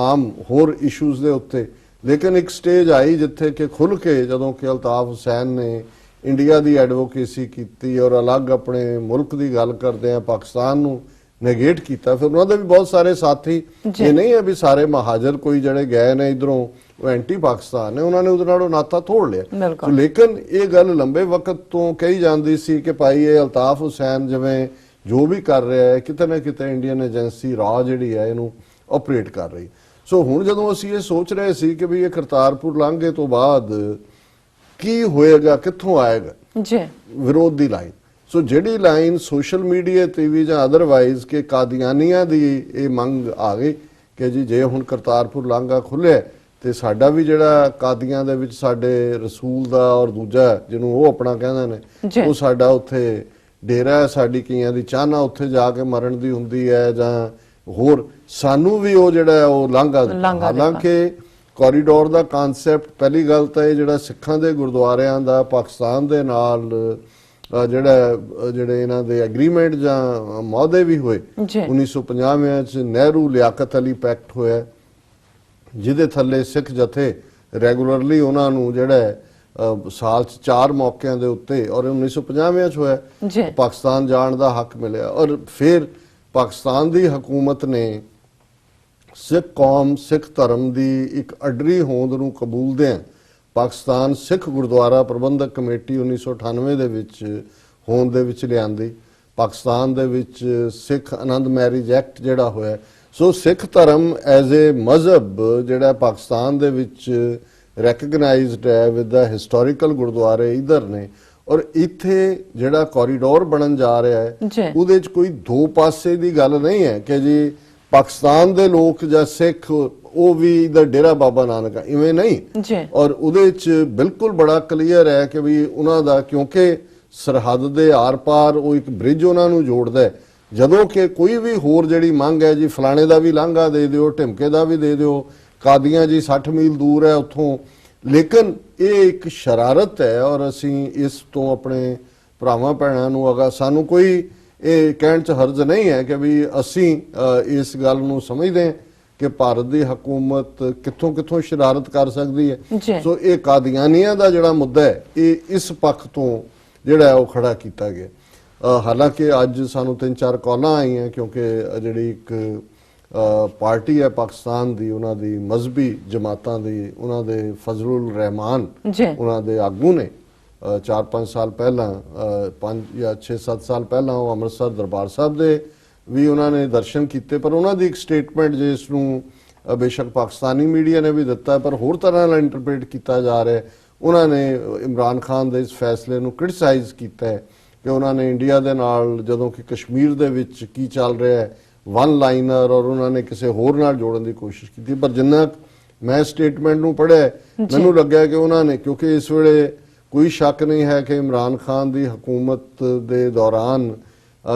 ਆਮ ਹੋਰ ਇਸ਼ੂਜ਼ ਦੇ ਉੱਤੇ, ਲੇਕਿਨ ਇੱਕ ਸਟੇਜ ਆਈ ਜਿੱਥੇ ਕਿ ਖੁੱਲ ਕੇ ਜਦੋਂ ਕਿ ਅਲਤਾਫ ਹੁਸੈਨ ਨੇ ਇੰਡੀਆ ਦੀ ਐਡਵੋਕੇਸੀ ਕੀਤੀ ਔਰ ਅਲੱਗ ਆਪਣੇ ਮੁਲਕ ਦੀ ਗੱਲ ਕਰਦੇ ਆ ਪਾਕਿਸਤਾਨ ਨੂੰ ਨੈਗੇਟ ਕੀਤਾ। ਫਿਰ ਉਹਨਾਂ ਦੇ ਵੀ ਬਹੁਤ ਸਾਰੇ ਸਾਥੀ, ਇਹ ਨਹੀਂ ਹੈ ਵੀ ਸਾਰੇ ਮਹਾਜਰ ਕੋਈ ਜਿਹੜੇ ਗਏ ਨੇ ਇਧਰੋਂ ਉਹ ਐਂਟੀ ਪਾਕਿਸਤਾਨ ਨੇ, ਉਹਨਾਂ ਨੇ ਉਹਦੇ ਨਾਲ ਉਹ ਨਾਤਾ ਤੋੜ ਲਿਆ। ਲੇਕਿਨ ਇਹ ਗੱਲ ਲੰਬੇ ਵਕਤ ਤੋਂ ਕਹੀ ਜਾਂਦੀ ਸੀ ਕਿ ਭਾਈ ਇਹ ਅਲਤਾਫ ਹੁਸੈਨ ਜਿਵੇਂ ਜੋ ਵੀ ਕਰ ਰਿਹਾ ਹੈ ਕਿਤੇ ਨਾ ਕਿਤੇ ਇੰਡੀਅਨ ਏਜੰਸੀ ਰਾਹ ਜਿਹੜੀ ਹੈ ਇਹਨੂੰ ਆਪਰੇਟ ਕਰ ਰਹੀ। ਸੋ ਹੁਣ ਜਦੋਂ ਅਸੀਂ ਇਹ ਸੋਚ ਰਹੇ ਸੀ ਕਿ ਵੀ ਇਹ ਕਰਤਾਰਪੁਰ ਲਾਂਘੇ ਤੋਂ ਬਾਅਦ ਕੀ ਹੋਏਗਾ, ਕਿੱਥੋਂ ਆਏਗਾ ਵਿਰੋਧ ਦੀ ਲਾਈਨ। ਸੋ ਜਿਹੜੀ ਲਾਈਨ ਸੋਸ਼ਲ ਮੀਡੀਆ ਤੇ ਵੀ ਜਾਂ ਅਦਰਵਾਈਜ਼ ਕਿ ਕਾਦੀਆਨੀਆਂ ਦੀ ਇਹ ਮੰਗ ਆ ਗਈ ਕਿ ਜੀ ਜੇ ਹੁਣ ਕਰਤਾਰਪੁਰ ਲਾਂਘਾ ਖੁੱਲਿਆ ਤੇ ਸਾਡਾ ਵੀ ਜਿਹੜਾ ਕਾਦੀਆਂ ਦੇ ਵਿੱਚ ਸਾਡੇ ਰਸੂਲ ਦਾ ਔਰ ਦੂਜਾ ਜਿਹਨੂੰ ਉਹ ਆਪਣਾ ਕਹਿੰਦੇ ਨੇ ਉਹ ਸਾਡਾ ਉੱਥੇ ਡੇਰਾ ਹੈ, ਸਾਡੀ ਕਈਆਂ ਦੀ ਚਾਹਨਾ ਉੱਥੇ ਜਾ ਕੇ ਮਰਨ ਦੀ ਹੁੰਦੀ ਹੈ ਜਾਂ ਹੋਰ, ਸਾਨੂੰ ਵੀ ਉਹ ਜਿਹੜਾ ਉਹ ਲਾਂਘਾ। ਹਾਲਾਂਕਿ ਕੋਰੀਡੋਰ ਦਾ ਕਨਸੈਪਟ ਪਹਿਲੀ ਗੱਲ ਤਾਂ ਇਹ ਜਿਹੜਾ ਸਿੱਖਾਂ ਦੇ ਗੁਰਦੁਆਰਿਆਂ ਦਾ ਪਾਕਿਸਤਾਨ ਦੇ ਨਾਲ ਜਿਹੜੇ ਇਹਨਾਂ ਦੇ ਐਗਰੀਮੈਂਟ ਜਾਂ ਮੌਦੇ ਵੀ ਹੋਏ 1950 ਚ ਨਹਿਰੂ ਲਿਆਕਤ ਅਲੀ ਪੈਕਟ ਹੋਇਆ ਜਿਹਦੇ ਥੱਲੇ ਸਿੱਖ ਜਥੇ ਰੈਗੂਲਰਲੀ ਉਹਨਾਂ ਨੂੰ ਜਿਹੜਾ ਸਾਲ 'ਚ 4 ਮੌਕਿਆਂ ਦੇ ਉੱਤੇ ਔਰ 1950 ਚ ਹੋਇਆ ਪਾਕਿਸਤਾਨ ਜਾਣ ਦਾ ਹੱਕ ਮਿਲਿਆ। ਔਰ ਫਿਰ ਪਾਕਿਸਤਾਨ ਦੀ ਹਕੂਮਤ ਨੇ ਸਿੱਖ ਕੌਮ ਸਿੱਖ ਧਰਮ ਦੀ ਇੱਕ ਅਡਰੀ ਹੋਂਦ ਨੂੰ ਕਬੂਲਦਿਆਂ ਪਾਕਿਸਤਾਨ ਸਿੱਖ ਗੁਰਦੁਆਰਾ ਪ੍ਰਬੰਧਕ ਕਮੇਟੀ 1998 ਦੇ ਵਿੱਚ ਹੋਂਦ ਦੇ ਵਿੱਚ ਲਿਆਂਦੀ। ਪਾਕਿਸਤਾਨ ਦੇ ਵਿੱਚ ਸਿੱਖ ਆਨੰਦ ਮੈਰਿਜ ਐਕਟ ਜਿਹੜਾ ਹੋਇਆ। ਸੋ ਸਿੱਖ ਧਰਮ ਐਜ਼ ਏ ਮਜ਼ਹਬ ਜਿਹੜਾ ਪਾਕਿਸਤਾਨ ਦੇ ਵਿੱਚ ਰੈਕਗਨਾਈਜ਼ਡ ਹੈ ਵਿਦ ਦਾ ਹਿਸਟੋਰੀਕਲ ਗੁਰਦੁਆਰੇ ਇਧਰ ਨੇ ਔਰ ਇੱਥੇ ਜਿਹੜਾ ਕੋਰੀਡੋਰ ਬਣਨ ਜਾ ਰਿਹਾ ਹੈ ਉਹਦੇ 'ਚ ਕੋਈ ਦੋ ਪਾਸੇ ਦੀ ਗੱਲ ਨਹੀਂ ਹੈ ਕਿ ਜੀ ਪਾਕਿਸਤਾਨ ਦੇ ਲੋਕ ਜਾਂ ਸਿੱਖ ਉਹ ਵੀ ਇਧਰ ਡੇਰਾ ਬਾਬਾ ਨਾਨਕ, ਇਵੇਂ ਨਹੀਂ। ਔਰ ਉਹਦੇ 'ਚ ਬਿਲਕੁਲ ਬੜਾ ਕਲੀਅਰ ਹੈ ਕਿ ਵੀ ਉਹਨਾਂ ਦਾ ਕਿਉਂਕਿ ਸਰਹੱਦ ਦੇ ਆਰ-ਪਾਰ ਉਹ ਇੱਕ ਬ੍ਰਿਜ ਉਹਨਾਂ ਨੂੰ ਜੋੜਦਾ ਹੈ। ਜਦੋਂ ਕਿ ਕੋਈ ਵੀ ਹੋਰ ਜਿਹੜੀ ਮੰਗ ਹੈ ਜੀ ਫਲਾਣੇ ਦਾ ਵੀ ਲਾਂਘਾ ਦੇ ਦਿਓ, ਢਿਮਕੇ ਦਾ ਵੀ ਦੇ ਦਿਓ, ਕਾਦੀਆਂ ਜੀ 60 ਮੀਲ ਦੂਰ ਹੈ ਉੱਥੋਂ, ਲੇਕਿਨ ਇਹ ਇੱਕ ਸ਼ਰਾਰਤ ਹੈ ਔਰ ਅਸੀਂ ਇਸ ਤੋਂ ਆਪਣੇ ਭਰਾਵਾਂ ਭੈਣਾਂ ਨੂੰ ਅਗਾ ਸਾਨੂੰ ਕੋਈ ਇਹ ਕਹਿਣ 'ਚ ਹਰਜ ਨਹੀਂ ਹੈ ਕਿ ਵੀ ਅਸੀਂ ਇਸ ਗੱਲ ਨੂੰ ਸਮਝਦੇ ਹਾਂ ਕਿ ਭਾਰਤ ਦੀ ਹਕੂਮਤ ਕਿੱਥੋਂ ਕਿੱਥੋਂ ਸ਼ਰਾਰਤ ਕਰ ਸਕਦੀ ਹੈ। ਸੋ ਇਹ ਕਾਦੀਆਨੀਆਂ ਦਾ ਜਿਹੜਾ ਮੁੱਦਾ ਹੈ ਇਹ ਇਸ ਪੱਖ ਤੋਂ ਜਿਹੜਾ ਉਹ ਖੜਾ ਕੀਤਾ ਗਿਆ। ਹਾਲਾਂਕਿ ਅੱਜ ਸਾਨੂੰ 3-4 ਕਾਲਾਂ ਆਈਆਂ ਕਿਉਂਕਿ ਜਿਹੜੀ ਇੱਕ ਪਾਰਟੀ ਹੈ ਪਾਕਿਸਤਾਨ ਦੀ ਉਹਨਾਂ ਦੀ ਮਜ਼ਹਬੀ ਜਮਾਤਾਂ ਦੀ ਉਹਨਾਂ ਦੇ ਫਜ਼ਲੁਲ ਰਹਿਮਾਨ ਉਹਨਾਂ ਦੇ ਆਗੂ ਨੇ 4-5 ਸਾਲ ਪਹਿਲਾਂ 5 ਜਾਂ 6-7 ਸਾਲ ਪਹਿਲਾਂ ਉਹ ਅੰਮ੍ਰਿਤਸਰ ਦਰਬਾਰ ਸਾਹਿਬ ਦੇ ਵੀ ਉਹਨਾਂ ਨੇ ਦਰਸ਼ਨ ਕੀਤੇ। ਪਰ ਉਹਨਾਂ ਦੀ ਇੱਕ ਸਟੇਟਮੈਂਟ ਜਿਸ ਨੂੰ ਬੇਸ਼ੱਕ ਪਾਕਿਸਤਾਨੀ ਮੀਡੀਆ ਨੇ ਵੀ ਦਿੱਤਾ ਪਰ ਹੋਰ ਤਰ੍ਹਾਂ ਨਾਲ ਇੰਟਰਪ੍ਰੀਟ ਕੀਤਾ ਜਾ ਰਿਹਾ, ਉਹਨਾਂ ਨੇ ਇਮਰਾਨ ਖਾਨ ਦੇ ਇਸ ਫੈਸਲੇ ਨੂੰ ਕ੍ਰਿਟਿਸਾਈਜ਼ ਕੀਤਾ ਹੈ ਕਿ ਉਹਨਾਂ ਨੇ ਇੰਡੀਆ ਦੇ ਨਾਲ ਜਦੋਂ ਕਿ ਕਸ਼ਮੀਰ ਦੇ ਵਿੱਚ ਕੀ ਚੱਲ ਰਿਹਾ ਹੈ ਵਨ ਲਾਈਨਰ ਔਰ ਉਹਨਾਂ ਨੇ ਕਿਸੇ ਹੋਰ ਨਾਲ ਜੋੜਨ ਦੀ ਕੋਸ਼ਿਸ਼ ਕੀਤੀ। ਪਰ ਜਿੰਨਾ ਮੈਂ ਸਟੇਟਮੈਂਟ ਨੂੰ ਪੜ੍ਹਿਆ ਮੈਨੂੰ ਲੱਗਿਆ ਕਿ ਉਹਨਾਂ ਨੇ, ਕਿਉਂਕਿ ਇਸ ਵੇਲੇ ਕੋਈ ਸ਼ੱਕ ਨਹੀਂ ਹੈ ਕਿ ਇਮਰਾਨ ਖਾਨ ਦੀ ਹਕੂਮਤ ਦੇ ਦੌਰਾਨ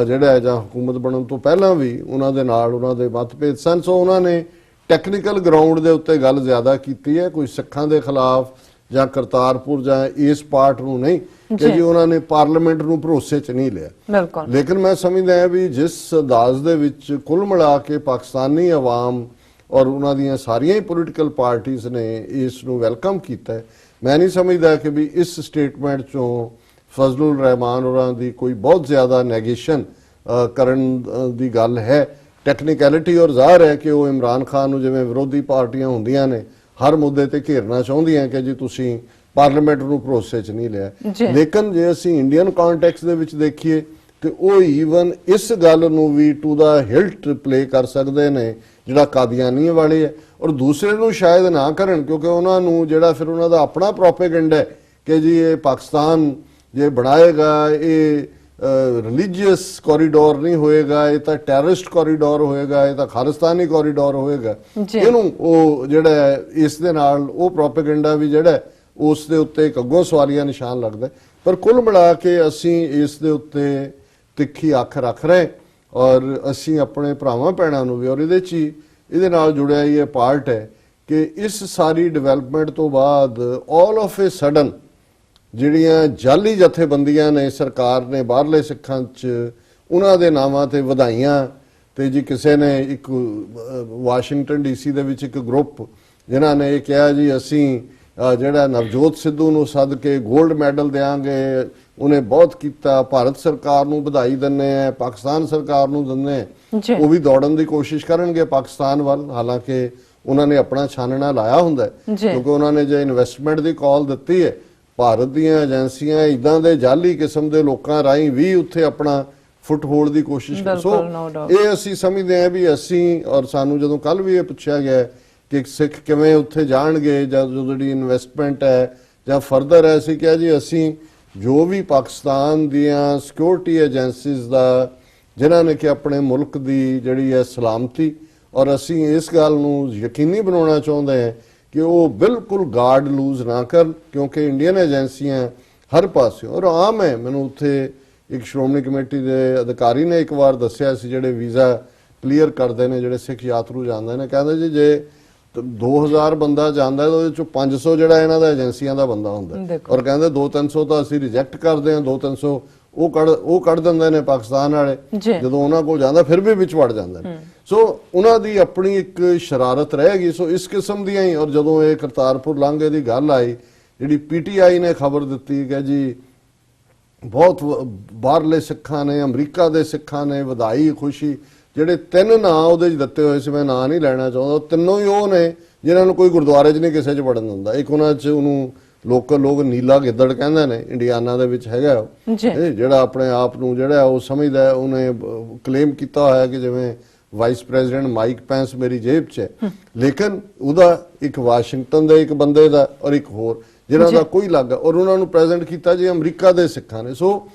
ਜਿਹੜਾ ਜਾਂ ਹਕੂਮਤ ਬਣਨ ਤੋਂ ਪਹਿਲਾਂ ਵੀ ਉਹਨਾਂ ਦੇ ਨਾਲ ਉਹਨਾਂ ਦੇ ਮਤਭੇਦ ਸਨ। ਸੋ ਉਹਨਾਂ ਨੇ ਟੈਕਨੀਕਲ ਗਰਾਊਂਡ ਦੇ ਉੱਤੇ ਗੱਲ ਜ਼ਿਆਦਾ ਕੀਤੀ ਹੈ, ਕੋਈ ਸਿੱਖਾਂ ਦੇ ਖਿਲਾਫ ਜਾਂ ਕਰਤਾਰਪੁਰ ਜਾਂ ਇਸ ਪਾਰਟ ਨੂੰ ਨਹੀਂ ਕਿ ਜੀ ਉਹਨਾਂ ਨੇ ਪਾਰਲੀਮੈਂਟ ਨੂੰ ਭਰੋਸੇ 'ਚ ਨਹੀਂ ਲਿਆ। ਬਿਲਕੁਲ। ਲੇਕਿਨ ਮੈਂ ਸਮਝਦਾ ਹਾਂ ਵੀ ਜਿਸ ਅੰਦਾਜ਼ ਦੇ ਵਿੱਚ ਕੁੱਲ ਮਿਲਾ ਕੇ ਪਾਕਿਸਤਾਨੀ ਆਵਾਮ ਔਰ ਉਹਨਾਂ ਦੀਆਂ ਸਾਰੀਆਂ ਹੀ ਪੋਲੀਟੀਕਲ ਪਾਰਟੀਆਂ ਨੇ ਇਸ ਨੂੰ ਵੈਲਕਮ ਕੀਤਾ ਹੈ, ਮੈਂ ਨਹੀਂ ਸਮਝਦਾ ਕਿ ਵੀ ਇਸ ਸਟੇਟਮੈਂਟ 'ਚੋਂ ਫਜ਼ਲੁਰ ਰਹਿਮਾਨ ਹੋਰਾਂ ਦੀ ਕੋਈ ਬਹੁਤ ਜ਼ਿਆਦਾ ਨੈਗੇਸ਼ਨ ਕਰਨ ਦੀ ਗੱਲ ਹੈ। ਟੈਕਨੀਕੈਲਿਟੀ ਔਰ ਜ਼ਾਹਰ ਹੈ ਕਿ ਉਹ ਇਮਰਾਨ ਖਾਨ ਨੂੰ, ਜਿਵੇਂ ਵਿਰੋਧੀ ਪਾਰਟੀਆਂ ਹੁੰਦੀਆਂ ਨੇ, ਹਰ ਮੁੱਦੇ ਤੇ ਘੇਰਨਾ ਚਾਹੁੰਦੀਆਂ ਕਿ ਜੀ ਤੁਸੀਂ ਪਾਰਲੀਮੈਂਟ ਨੂੰ ਭਰੋਸੇ 'ਚ ਨਹੀਂ ਲਿਆ। ਲੇਕਿਨ ਜੇ ਅਸੀਂ ਇੰਡੀਅਨ ਕੰਟੈਕਸਟ ਦੇ ਵਿੱਚ ਦੇਖੀਏ ਤੇ ਉਹ ਈਵਨ ਇਸ ਗੱਲ ਨੂੰ ਵੀ ਟੂ ਦਾ ਹਿਲਟ ਪਲੇ ਕਰ ਸਕਦੇ ਨੇ ਜਿਹੜਾ ਕਾਦੀਆਨੀਆਂ ਵਾਲੇ ਹੈ, ਔਰ ਦੂਸਰੇ ਨੂੰ ਸ਼ਾਇਦ ਨਾ ਕਰਨ, ਕਿਉਂਕਿ ਉਹਨਾਂ ਨੂੰ ਜਿਹੜਾ ਫਿਰ ਉਹਨਾਂ ਦਾ ਆਪਣਾ ਪ੍ਰੋਪੇਗੈਂਡਾ ਹੈ ਕਿ ਜੀ ਇਹ ਪਾਕਿਸਤਾਨ ਜੇ ਬਣਾਏਗਾ ਇਹ ਰਿਲੀਜੀਅਸ ਕੋਰੀਡੋਰ ਨਹੀਂ ਹੋਏਗਾ, ਇਹ ਤਾਂ ਟੈਰਰਿਸਟ ਕੋਰੀਡੋਰ ਹੋਏਗਾ, ਇਹ ਤਾਂ ਖਾਲਿਸਤਾਨੀ ਕੋਰੀਡੋਰ ਹੋਏਗਾ। ਇਹਨੂੰ ਉਹ ਜਿਹੜਾ ਇਸ ਦੇ ਨਾਲ ਉਹ ਪ੍ਰੋਪੇਗੈਂਡਾ ਵੀ ਜਿਹੜਾ ਉਸ ਦੇ ਉੱਤੇ ਇੱਕ ਅੱਗੋਂ ਸਵਾਲੀਆ ਨਿਸ਼ਾਨ ਲੱਗਦਾ। ਪਰ ਕੁੱਲ ਮਿਲਾ ਕੇ ਅਸੀਂ ਇਸ ਦੇ ਉੱਤੇ ਤਿੱਖੀ ਅੱਖ ਰੱਖ ਰਹੇ ਔਰ ਅਸੀਂ ਆਪਣੇ ਭਰਾਵਾਂ ਭੈਣਾਂ ਨੂੰ ਵੀ, ਔਰ ਇਹਦੇ 'ਚ ਹੀ ਇਹਦੇ ਨਾਲ ਜੁੜਿਆ ਹੀ ਇਹ ਪਾਰਟ ਹੈ ਕਿ ਇਸ ਸਾਰੀ ਡਿਵੈਲਪਮੈਂਟ ਤੋਂ ਬਾਅਦ ਆਲ ਆਫ ਏ ਸਡਨ ਜਿਹੜੀਆਂ ਜਾਲੀ ਜਥੇਬੰਦੀਆਂ ਨੇ ਸਰਕਾਰ ਨੇ ਬਾਹਰਲੇ ਸਿੱਖਾਂ 'ਚ, ਉਹਨਾਂ ਦੇ ਨਾਵਾਂ ਤੇ ਵਧਾਈਆਂ ਤੇ ਜੀ ਕਿਸੇ ਨੇ ਇੱਕ ਵਾਸ਼ਿੰਗਟਨ ਡੀਸੀ ਦੇ ਵਿੱਚ ਇੱਕ ਗਰੁੱਪ ਜਿਨ੍ਹਾਂ ਨੇ ਇਹ ਕਿਹਾ ਜੀ ਅਸੀਂ ਜਿਹੜਾ ਨਵਜੋਤ ਸਿੱਧੂ ਨੂੰ ਸੱਦ ਕੇ 골ਡ ਮੈਡਲ ਦੇਾਂਗੇ, ਉਹਨੇ ਬਹੁਤ ਕੀਤਾ, ਭਾਰਤ ਸਰਕਾਰ ਨੂੰ ਵਧਾਈ ਦਿੰਦੇ ਆ, ਪਾਕਿਸਤਾਨ ਸਰਕਾਰ ਨੂੰ ਦਿੰਦੇ ਆ, ਉਹ ਵੀ ਦੌੜਨ ਦੀ ਕੋਸ਼ਿਸ਼ ਕਰਨਗੇ ਪਾਕਿਸਤਾਨ ਵੱਲ। ਹਾਲਾਂਕਿ ਉਹਨਾਂ ਨੇ ਆਪਣਾ ਛਾਨਣਾ ਲਾਇਆ ਹੁੰਦਾ ਕਿਉਂਕਿ ਉਹਨਾਂ ਨੇ ਜੇ ਇਨਵੈਸਟਮੈਂਟ ਦੀ ਕਾਲ ਦਿੱਤੀ ਹੈ, ਭਾਰਤ ਦੀਆਂ ਏਜੰਸੀਆਂ ਇਦਾਂ ਦੇ ਜਾਲੀ ਕਿਸਮ ਦੇ ਲੋਕਾਂ ਰਾਹੀਂ ਵੀ ਉੱਥੇ ਆਪਣਾ ਫੁੱਟਹੋਲਡ ਦੀ ਕੋਸ਼ਿਸ਼ ਕਰ। ਸੋ ਇਹ ਅਸੀਂ ਸਮਝਦੇ ਹਾਂ ਵੀ ਅਸੀਂ, ਔਰ ਸਾਨੂੰ ਜਦੋਂ ਕੱਲ ਵੀ ਇਹ ਪੁੱਛਿਆ ਗਿਆ ਕਿ ਸਿੱਖ ਕਿਵੇਂ ਉੱਥੇ ਜਾਣਗੇ ਜਾਂ ਜਿਹੜੀ ਇਨਵੈਸਟਮੈਂਟ ਹੈ ਜਾਂ ਫਰਦਰ ਹੈ, ਅਸੀਂ ਕਿਹਾ ਜੀ ਅਸੀਂ ਜੋ ਵੀ ਪਾਕਿਸਤਾਨ ਦੀਆਂ ਸਿਕਿਉਰਿਟੀ ਏਜੰਸੀਜ਼ ਦਾ ਜਿਨ੍ਹਾਂ ਨੇ ਕਿ ਆਪਣੇ ਮੁਲਕ ਦੀ ਜਿਹੜੀ ਹੈ ਸਲਾਮਤੀ, ਔਰ ਅਸੀਂ ਇਸ ਗੱਲ ਨੂੰ ਯਕੀਨੀ ਬਣਾਉਣਾ ਚਾਹੁੰਦੇ ਹਾਂ ਕਿ ਉਹ ਬਿਲਕੁਲ ਗਾਰਡ ਲੂਜ਼ ਨਾ ਕਰਨ, ਕਿਉਂਕਿ ਇੰਡੀਅਨ ਏਜੰਸੀਆਂ ਹਰ ਪਾਸੇ, ਔਰ ਆਮ ਹੈ, ਮੈਨੂੰ ਉੱਥੇ ਇੱਕ ਸ਼੍ਰੋਮਣੀ ਕਮੇਟੀ ਦੇ ਅਧਿਕਾਰੀ ਨੇ ਇੱਕ ਵਾਰ ਦੱਸਿਆ ਸੀ ਜਿਹੜੇ ਵੀਜ਼ਾ ਕਲੀਅਰ ਕਰਦੇ ਨੇ ਜਿਹੜੇ ਸਿੱਖ ਯਾਤਰੂ ਜਾਂਦੇ ਨੇ, ਕਹਿੰਦੇ ਜੀ ਜੇ 2000 ਬੰਦਾ ਜਾਂਦਾ ਉਹਦੇ ਚੋਂ 500 ਜਿਹੜਾ ਇਹਨਾਂ ਦਾ ਏਜੰਸੀਆਂ ਦਾ ਬੰਦਾ ਹੁੰਦਾ, ਔਰ ਕਹਿੰਦੇ 200-300 ਤਾਂ ਅਸੀਂ ਰਿਜੈਕਟ ਕਰਦੇ ਹਾਂ, 200-300 ਉਹ ਕੱਢ ਦਿੰਦੇ ਨੇ ਪਾਕਿਸਤਾਨ ਵਾਲੇ, ਜਦੋਂ ਉਹਨਾਂ ਕੋਲ ਜਾਂਦਾ ਫਿਰ ਵੀ ਵਿੱਚ ਵੜ ਜਾਂਦੇ ਨੇ। ਸੋ ਉਹਨਾਂ ਦੀ ਆਪਣੀ ਇੱਕ ਸ਼ਰਾਰਤ ਰਹੇਗੀ। ਸੋ ਇਸ ਕਿਸਮ ਦੀਆਂ ਹੀ, ਔਰ ਜਦੋਂ ਇਹ ਕਰਤਾਰਪੁਰ ਲਾਂਘੇ ਦੀ ਗੱਲ ਆਈ, ਜਿਹੜੀ PTI ਨੇ ਖਬਰ ਦਿੱਤੀ ਕਿ ਜੀ ਬਹੁਤ ਬਾਹਰਲੇ ਸਿੱਖਾਂ ਨੇ, ਅਮਰੀਕਾ ਦੇ ਸਿੱਖਾਂ ਨੇ ਵਧਾਈ ਖੁਸ਼ੀ, ਜਿਹੜੇ 3 ਨਾਂ ਉਹਦੇ 'ਚ ਦਿੱਤੇ ਹੋਏ ਸੀ, ਮੈਂ ਨਾਂ ਨਹੀਂ ਲੈਣਾ ਚਾਹੁੰਦਾ, ਤਿੰਨੋਂ ਹੀ ਉਹ ਨੇ ਜਿਨ੍ਹਾਂ ਨੂੰ ਕੋਈ ਗੁਰਦੁਆਰੇ 'ਚ ਨਹੀਂ ਕਿਸੇ 'ਚ ਵੜਨ ਦਿੰਦਾ। ਇੱਕ ਉਹਨਾਂ 'ਚ ਉਹਨੂੰ ਲੋਕਲ ਲੋਕ ਨੀਲਾ ਗਿੱਦੜ ਕਹਿੰਦੇ ਨੇ, ਇੰਡੀਆਨਾ ਦੇ ਵਿੱਚ ਹੈਗਾ ਜਿਹੜਾ ਆਪਣੇ ਆਪ ਨੂੰ ਜਿਹੜਾ ਉਹ ਸਮਝਦਾ, ਉਹਨੇ ਕਲੇਮ ਕੀਤਾ ਹੋਇਆ ਕਿ ਜਿਵੇਂ ਵਾਈਸ ਪ੍ਰੈਜ਼ੀਡੈਂਟ ਮਾਈਕ ਪੈਂਸ ਮੇਰੀ ਜੇਬ 'ਚ ਹੈ, ਲੇਕਿਨ ਉਹਦਾ ਇੱਕ ਵਾਸ਼ਿੰਗਟਨ ਦੇ ਇੱਕ ਬੰਦੇ ਦਾ ਔਰ ਇੱਕ ਹੋਰ ਜਿਹਨਾਂ ਦਾ ਕੋਈ ਲੱਗਾ, ਔਰ ਉਹਨਾਂ ਨੂੰ ਪ੍ਰੈਜ਼ੈਂਟ ਕੀਤਾ ਜੀ ਅਮਰੀਕਾ ਦੇ ਸਿੱਖਾਂ ਨੇ। ਸੋ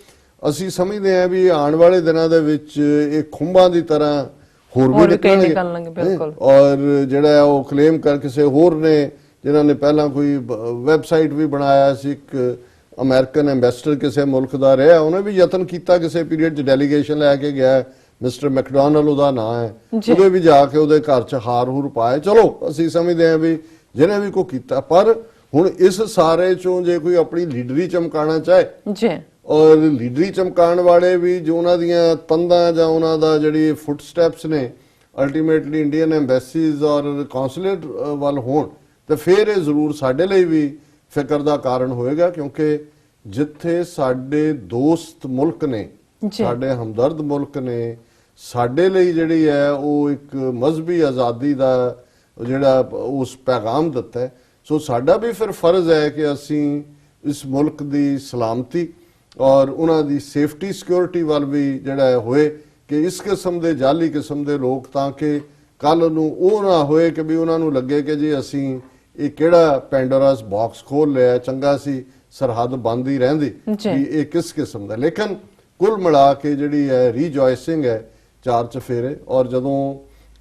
ਅਸੀਂ ਸਮਝਦੇ ਹਾਂ ਵੀ ਆਉਣ ਵਾਲੇ ਦਿਨਾਂ ਦੇ ਵਿੱਚ ਇਹ ਖੁੰਬਾਂ ਦੀ ਤਰ੍ਹਾਂ ਹੋਰ ਵੀ ਨਿਕਲਣਗੇ, ਔਰ ਜਿਹੜਾ ਉਹ ਕਲੇਮ ਕਰ ਕਿਸੇ ਹੋਰ ਨੇ ਜਿਨ੍ਹਾਂ ਨੇ ਪਹਿਲਾਂ ਕੋਈ ਵੈਬਸਾਈਟ ਵੀ ਬਣਾਇਆ ਸੀ, ਇੱਕ ਅਮਰੀਕਨ ਐਂਬੈਸਡਰ ਕਿਸੇ ਮੁਲਕ ਦਾ ਰਿਹਾ, ਉਹਨੇ ਵੀ ਯਤਨ ਕੀਤਾ ਕਿਸੇ ਪੀਰੀਅਡ 'ਚ ਡੈਲੀਗੇਸ਼ਨ ਲੈ ਕੇ ਗਿਆ, ਮਿਸਟਰ ਮੈਕਡੋਨਲਡ ਉਹਦਾ ਨਾਂ ਹੈ, ਉਹਦੇ ਵੀ ਜਾ ਕੇ ਉਹਦੇ ਘਰ 'ਚ ਹਾਰ ਹੂਰ ਪਾਏ। ਚਲੋ ਅਸੀਂ ਸਮਝਦੇ ਹਾਂ ਵੀ ਜਿਹਨੇ ਵੀ ਕੋਈ ਕੀਤਾ, ਪਰ ਹੁਣ ਇਸ ਸਾਰੇ 'ਚੋਂ ਜੇ ਕੋਈ ਆਪਣੀ ਲੀਡਰੀ ਚਮਕਾਉਣਾ ਚਾਹੇ, ਔਰ ਲੀਡਰੀ ਚਮਕਾਉਣ ਵਾਲੇ ਵੀ ਜੋ ਉਹਨਾਂ ਦੀਆਂ ਪੰਦਾਂ ਜਾਂ ਉਹਨਾਂ ਦਾ ਜਿਹੜੀ ਫੁੱਟ ਸਟੈਪਸ ਨੇ ਅਲਟੀਮੇਟਲੀ ਇੰਡੀਅਨ ਐਮਬੈਸੀਜ਼ ਔਰ ਕੌਂਸੂਲੇਟ ਵੱਲ ਹੋਣ, ਤੇ ਫਿਰ ਇਹ ਜ਼ਰੂਰ ਸਾਡੇ ਲਈ ਵੀ ਫਿਕਰ ਦਾ ਕਾਰਨ ਹੋਏਗਾ, ਕਿਉਂਕਿ ਜਿੱਥੇ ਸਾਡੇ ਦੋਸਤ ਮੁਲਕ ਨੇ, ਸਾਡੇ ਹਮਦਰਦ ਮੁਲਕ ਨੇ, ਸਾਡੇ ਲਈ ਜਿਹੜੀ ਹੈ ਉਹ ਇੱਕ ਮਜ਼ਹਬੀ ਆਜ਼ਾਦੀ ਦਾ ਜਿਹੜਾ ਉਸ ਪੈਗਾਮ ਦਿੱਤਾ ਹੈ, ਸੋ ਸਾਡਾ ਵੀ ਫਿਰ ਫਰਜ਼ ਹੈ ਕਿ ਅਸੀਂ ਇਸ ਮੁਲਕ ਦੀ ਸਲਾਮਤੀ ਔਰ ਉਹਨਾਂ ਦੀ ਸੇਫਟੀ ਸਿਕਿਉਰਿਟੀ ਵੱਲ ਵੀ ਜਿਹੜਾ ਹੋਏ ਕਿ ਇਸ ਕਿਸਮ ਦੇ ਜਾਲੀ ਕਿਸਮ ਦੇ ਲੋਕ, ਤਾਂ ਕਿ ਕੱਲ ਨੂੰ ਉਹ ਨਾ ਹੋਏ ਕਿ ਵੀ ਉਹਨਾਂ ਨੂੰ ਲੱਗੇ ਕਿ ਜੀ ਅਸੀਂ ਇਹ ਕਿਹੜਾ ਪੈਂਡੋਰਾਸ ਬਾਕਸ ਖੋਲ ਲਿਆ, ਚੰਗਾ ਸੀ ਸਰਹੱਦ ਬੰਦ ਹੀ ਰਹਿੰਦੀ ਵੀ ਇਹ ਕਿਸ ਕਿਸਮ ਦਾ। ਲੇਕਿਨ ਕੁੱਲ ਮਿਲਾ ਕੇ ਜਿਹੜੀ ਹੈ ਰੀਜੋਇਸਿੰਗ ਹੈ ਚਾਰ ਚਫੇਰੇ। ਔਰ ਜਦੋਂ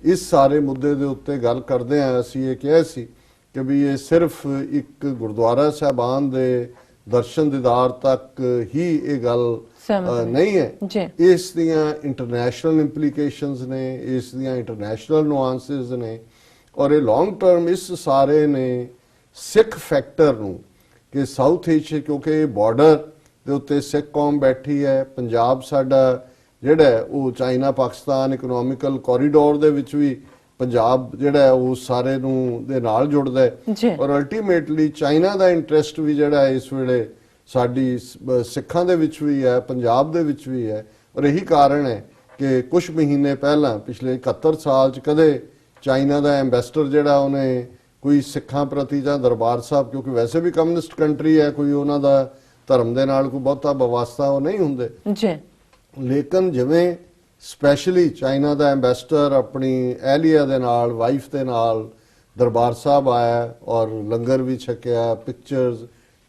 ਇਸ ਸਾਰੇ ਮੁੱਦੇ ਦੇ ਉੱਤੇ ਗੱਲ ਕਰਦੇ ਹਾਂ, ਅਸੀਂ ਇਹ ਕਿਹਾ ਸੀ ਕਿ ਵੀ ਇਹ ਸਿਰਫ ਇੱਕ ਗੁਰਦੁਆਰਾ ਸਾਹਿਬਾਨ ਦੇ ਦਰਸ਼ਨ ਦੀਦਾਰ ਤੱਕ ਹੀ ਇਹ ਗੱਲ ਨਹੀਂ ਹੈ, ਇਸ ਦੀਆਂ ਇੰਟਰਨੈਸ਼ਨਲ ਇੰਪਲੀਕੇਸ਼ਨਸ ਨੇ, ਇਸ ਦੀਆਂ ਇੰਟਰਨੈਸ਼ਨਲ ਨੁਆਂਸਿਸ ਨੇ, ਔਰ ਇਹ ਲੌਂਗ ਟਰਮ ਇਸ ਸਾਰੇ ਨੇ ਸਿੱਖ ਫੈਕਟਰ ਨੂੰ ਕਿ ਸਾਊਥ ਏਸ਼ੀਆ, ਕਿਉਂਕਿ ਬਾਰਡਰ ਦੇ ਉੱਤੇ ਸਿੱਖ ਕੌਮ ਬੈਠੀ ਹੈ, ਪੰਜਾਬ ਸਾਡਾ ਜਿਹੜਾ ਉਹ ਚਾਈਨਾ ਪਾਕਿਸਤਾਨ ਇਕਨੋਮਿਕਲ ਕੋਰੀਡੋਰ ਦੇ ਵਿੱਚ ਵੀ ਪੰਜਾਬ ਜਿਹੜਾ ਉਹ ਸਾਰੇ ਨੂੰ ਦੇ ਨਾਲ ਜੁੜਦਾ ਹੈ ਔਰ ਅਲਟੀਮੇਟਲੀ ਚਾਈਨਾ ਦਾ ਇੰਟਰਸਟ ਵੀ ਜਿਹੜਾ ਇਸ ਵੇਲੇ ਸਾਡੀ ਸਿੱਖਾਂ ਦੇ ਵਿੱਚ ਵੀ ਹੈ, ਪੰਜਾਬ ਦੇ ਵਿੱਚ ਵੀ ਹੈ। ਔਰ ਇਹੀ ਕਾਰਨ ਹੈ ਕਿ ਕੁਝ ਮਹੀਨੇ ਪਹਿਲਾਂ ਪਿਛਲੇ 71 ਸਾਲ 'ਚ ਕਦੇ ਚਾਈਨਾ ਦਾ ਐਮਬੈਸਡਰ ਜਿਹੜਾ ਉਹਨੇ ਕੋਈ ਸਿੱਖਾਂ ਪ੍ਰਤੀ ਜਾਂ ਦਰਬਾਰ ਸਾਹਿਬ, ਕਿਉਂਕਿ ਵੈਸੇ ਵੀ ਕਮਿਊਨਿਸਟ ਕੰਟਰੀ ਹੈ, ਕੋਈ ਉਹਨਾਂ ਦਾ ਧਰਮ ਦੇ ਨਾਲ ਕੋਈ ਬਹੁਤਾ ਵਿਵਾਸਤਾ ਉਹ ਨਹੀਂ ਹੁੰਦੇ ਜੀ, ਲੇਕਿਨ ਜਿਵੇਂ ਸਪੈਸ਼ਲੀ ਚਾਈਨਾ ਦਾ ਐਮਬੈਸਡਰ ਆਪਣੀ ਅਹਿਲੀਆ ਦੇ ਨਾਲ, ਵਾਈਫ ਦੇ ਨਾਲ ਦਰਬਾਰ ਸਾਹਿਬ ਆਇਆ ਔਰ ਲੰਗਰ ਵੀ ਛਕਿਆ, ਪਿਕਚਰਸ,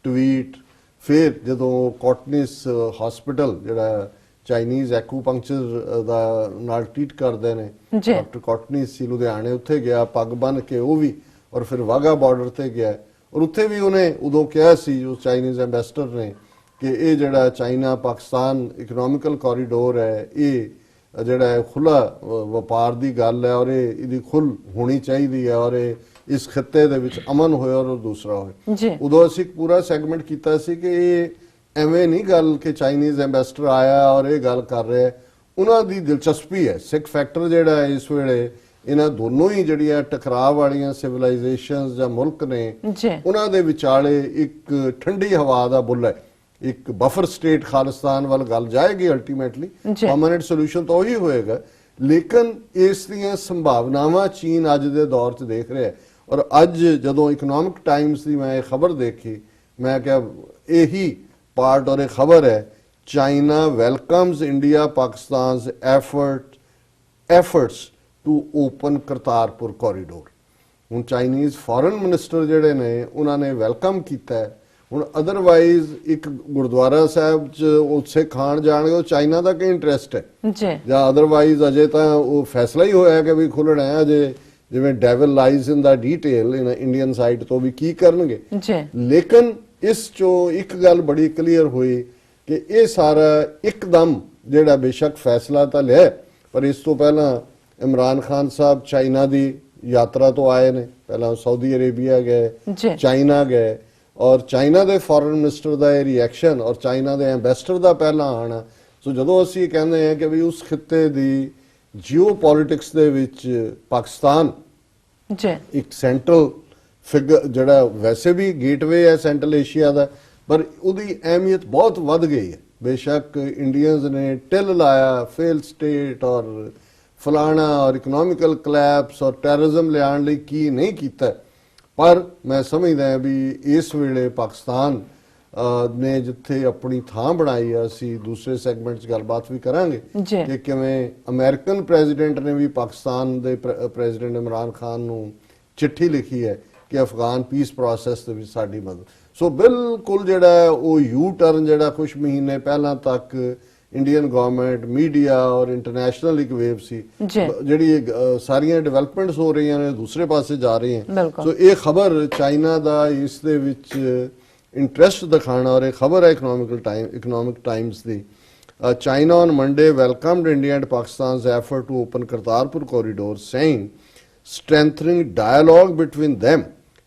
ਟਵੀਟ। ਫਿਰ ਜਦੋਂ ਕੋਟਨਿਸ ਹਸਪੀਟਲ ਜਿਹੜਾ ਚਾਈਨੀਜ਼ ਐਕੂਪੰਕਚਰ ਦਾ ਨਾਲ ਟ੍ਰੀਟ ਕਰਦੇ ਨੇ, ਡਾਕਟਰ ਕੋਟਨਿਸ ਸੀ ਲੁਧਿਆਣੇ, ਉੱਥੇ ਗਿਆ ਪੱਗ ਬੰਨ੍ਹ ਕੇ ਉਹ ਵੀ, ਔਰ ਫਿਰ ਵਾਘਾ ਬਾਰਡਰ ਤੇ ਗਿਆ ਔਰ ਉੱਥੇ ਵੀ ਉਹਨੇ ਉਦੋਂ ਕਿਹਾ ਸੀ ਜੋ ਚਾਈਨੀਜ਼ ਐਮਬੈਸਡਰ ਨੇ ਕਿ ਇਹ ਜਿਹੜਾ ਚਾਈਨਾ ਪਾਕਿਸਤਾਨ ਇਕਨੋਮਿਕਲ ਕੋਰੀਡੋਰ ਹੈ, ਇਹ ਜਿਹੜਾ ਖੁੱਲਾ ਵਪਾਰ ਦੀ ਗੱਲ ਹੈ ਔਰ ਇਹਦੀ ਖੁੱਲ ਹੋਣੀ ਚਾਹੀਦੀ ਹੈ ਔਰ ਇਸ ਖਿੱਤੇ ਦੇ ਵਿੱਚ ਅਮਨ ਹੋਏ ਔਰ ਦੂਸਰਾ ਹੋਏ। ਉਦੋਂ ਅਸੀਂ ਇੱਕ ਪੂਰਾ ਸੈਗਮੈਂਟ ਕੀਤਾ ਸੀ ਕਿ ਇਹ ਐਵੇਂ ਨਹੀਂ ਗੱਲ ਕਿ ਚਾਈਨੀਜ਼ ਐਮਬੈਸਡਰ ਆਇਆ ਔਰ ਇਹ ਗੱਲ ਕਰ ਰਿਹਾ, ਉਹਨਾਂ ਦੀ ਦਿਲਚਸਪੀ ਹੈ। ਸਿੱਖ ਫੈਕਟਰ ਜਿਹੜਾ ਇਸ ਵੇਲੇ ਇਹਨਾਂ ਦੋਨੋਂ ਹੀ ਜਿਹੜੀਆਂ ਟਕਰਾਅ ਵਾਲੀਆਂ ਸਿਵਲਾਈਜੇਸ਼ਨਸ ਜਾਂ ਮੁਲਕ ਨੇ ਉਹਨਾਂ ਦੇ ਵਿਚਾਲੇ ਇੱਕ ਠੰਡੀ ਹਵਾ ਦਾ ਬੁੱਲ ਹੈ, ਇੱਕ ਬਫਰ ਸਟੇਟ ਖਾਲਿਸਤਾਨ ਵੱਲ ਗੱਲ ਜਾਏਗੀ। ਅਲਟੀਮੇਟਲੀ ਪਰਮਾਨੈਂਟ ਸੋਲੂਸ਼ਨ ਤਾਂ ਉਹੀ ਹੋਏਗਾ, ਲੇਕਿਨ ਇਸ ਦੀਆਂ ਸੰਭਾਵਨਾਵਾਂ ਚੀਨ ਅੱਜ ਦੇ ਦੌਰ 'ਚ ਦੇਖ ਰਿਹਾ। ਔਰ ਅੱਜ ਜਦੋਂ ਇਕਨੋਮਿਕ ਟਾਈਮਸ ਦੀ ਮੈਂ ਇਹ ਖਬਰ ਦੇਖੀ, ਮੈਂ ਕਿਹਾ ਇਹੀ ਪਾਰਟ ਔਰ ਇਹ ਖਬਰ ਹੈ, China welcomes India Pakistan's efforts to open Kartarpur corridor. ਹੁਣ ਚਾਈਨੀਜ਼ ਫੋਰਨ ਮਿਨਿਸਟਰ ਜਿਹੜੇ ਨੇ ਉਹਨਾਂ ਨੇ ਵੈਲਕਮ ਕੀਤਾ ਹੈ। ਹੁਣ ਅਦਰਵਾਈਜ਼ ਇੱਕ ਗੁਰਦੁਆਰਾ ਸਾਹਿਬ 'ਚ ਉੱਥੇ ਖਾਣ ਜਾਣਗੇ, ਉਹ ਚਾਈਨਾ ਦਾ ਕੀ ਇੰਟਰਸਟ ਹੈ ਜਾਂ ਅਦਰਵਾਈਜ਼ ਅਜੇ ਤਾਂ ਉਹ ਫੈਸਲਾ ਹੀ ਹੋਇਆ ਕਿ ਵੀ ਖੁੱਲਣਾ ਹੈ। ਅਜੇ ਜਿਵੇਂ ਡੈਵਲ ਲਾਈਜ਼ ਇਨ ਦਾ ਡੀਟੇਲ ਇੰਡੀਅਨ ਸਾਈਡ ਤੋਂ ਵੀ ਕੀ ਕਰਨਗੇ। ਲੇਕਿਨ ਇਸ ਚੋਂ ਇੱਕ ਗੱਲ ਬੜੀ ਕਲੀਅਰ ਹੋਈ ਕਿ ਇਹ ਸਾਰਾ ਇੱਕਦਮ ਜਿਹੜਾ ਬੇਸ਼ੱਕ ਫੈਸਲਾ ਤਾਂ ਲਿਆ, ਪਰ ਇਸ ਤੋਂ ਪਹਿਲਾਂ ਇਮਰਾਨ ਖਾਨ ਸਾਹਿਬ ਚਾਈਨਾ ਦੀ ਯਾਤਰਾ ਤੋਂ ਆਏ ਨੇ, ਪਹਿਲਾਂ ਸਾਊਦੀ ਅਰੇਬੀਆ ਗਏ, ਚਾਈਨਾ ਗਏ ਔਰ ਚਾਈਨਾ ਦੇ ਫੋਰਨ ਮਿਨਿਸਟਰ ਦਾ ਇਹ ਰਿਐਕਸ਼ਨ ਔਰ ਚਾਈਨਾ ਦੇ ਐਮਬੈਸਡਰ ਦਾ ਪਹਿਲਾਂ ਆਉਣਾ। ਸੋ ਜਦੋਂ ਅਸੀਂ ਕਹਿੰਦੇ ਹਾਂ ਕਿ ਵੀ ਉਸ ਖਿੱਤੇ ਦੀ ਜੀਓ ਪੋਲਿਟਿਕਸ ਦੇ ਵਿੱਚ ਪਾਕਿਸਤਾਨ ਇੱਕ ਸੈਂਟਰਲ ਫਿਗਰ ਜਿਹੜਾ ਵੈਸੇ ਵੀ ਗੇਟਵੇ ਹੈ ਸੈਂਟਰਲ ਏਸ਼ੀਆ ਦਾ, ਪਰ ਉਹਦੀ ਅਹਿਮੀਅਤ ਬਹੁਤ ਵੱਧ ਗਈ ਹੈ। ਬੇਸ਼ੱਕ ਇੰਡੀਅਨਸ ਨੇ ਟਿਲ ਲਾਇਆ ਫੇਲ ਸਟੇਟ ਔਰ ਫਲਾਣਾ ਔਰ ਇਕਨੋਮਿਕਲ ਕਲੈਪਸ ਔਰ ਟੈਰਰਿਜ਼ਮ ਲਿਆਉਣ ਲਈ ਕੀ ਨਹੀਂ ਕੀਤਾ, ਪਰ ਮੈਂ ਸਮਝਦਾ ਵੀ ਇਸ ਵੇਲੇ ਪਾਕਿਸਤਾਨ ਨੇ ਜਿੱਥੇ ਆਪਣੀ ਥਾਂ ਬਣਾਈ ਆ, ਅਸੀਂ ਦੂਸਰੇ ਸੈਗਮੈਂਟ 'ਚ ਗੱਲਬਾਤ ਵੀ ਕਰਾਂਗੇ ਕਿ ਕਿਵੇਂ ਅਮਰੀਕਨ ਪ੍ਰੈਜ਼ੀਡੈਂਟ ਨੇ ਵੀ ਪਾਕਿਸਤਾਨ ਦੇ ਪ੍ਰੈਜ਼ੀਡੈਂਟ ਇਮਰਾਨ ਖਾਨ ਨੂੰ ਚਿੱਠੀ ਲਿਖੀ ਹੈ ਕਿ ਅਫਗਾਨ ਪੀਸ ਪ੍ਰੋਸੈਸ ਦੇ ਵਿੱਚ ਸਾਡੀ ਮਦਦ। ਸੋ ਬਿਲਕੁਲ ਜਿਹੜਾ ਉਹ ਯੂ ਟਰਨ ਜਿਹੜਾ ਕੁਝ ਮਹੀਨੇ ਪਹਿਲਾਂ ਤੱਕ ਇੰਡੀਅਨ ਗਵਰਨਮੈਂਟ, ਮੀਡੀਆ ਔਰ ਇੰਟਰਨੈਸ਼ਨਲ ਇੱਕ ਵੇਵ ਸੀ, ਜਿਹੜੀ ਸਾਰੀਆਂ ਡਿਵੈਲਪਮੈਂਟਸ ਹੋ ਰਹੀਆਂ ਨੇ ਦੂਸਰੇ ਪਾਸੇ ਜਾ ਰਹੀਆਂ। ਸੋ ਇਹ ਖਬਰ ਚਾਈਨਾ ਦਾ ਇਸ ਦੇ ਵਿੱਚ ਇੰਟਰਸਟ ਦਿਖਾਣਾ ਔਰ ਇਹ ਖਬਰ ਹੈ ਇਕਨੋਮਿਕ ਟਾਈਮਸ ਦੀ। China on Monday welcomed India and Pakistan's effort to open Kartarpur corridor, saying strengthening dialogue between them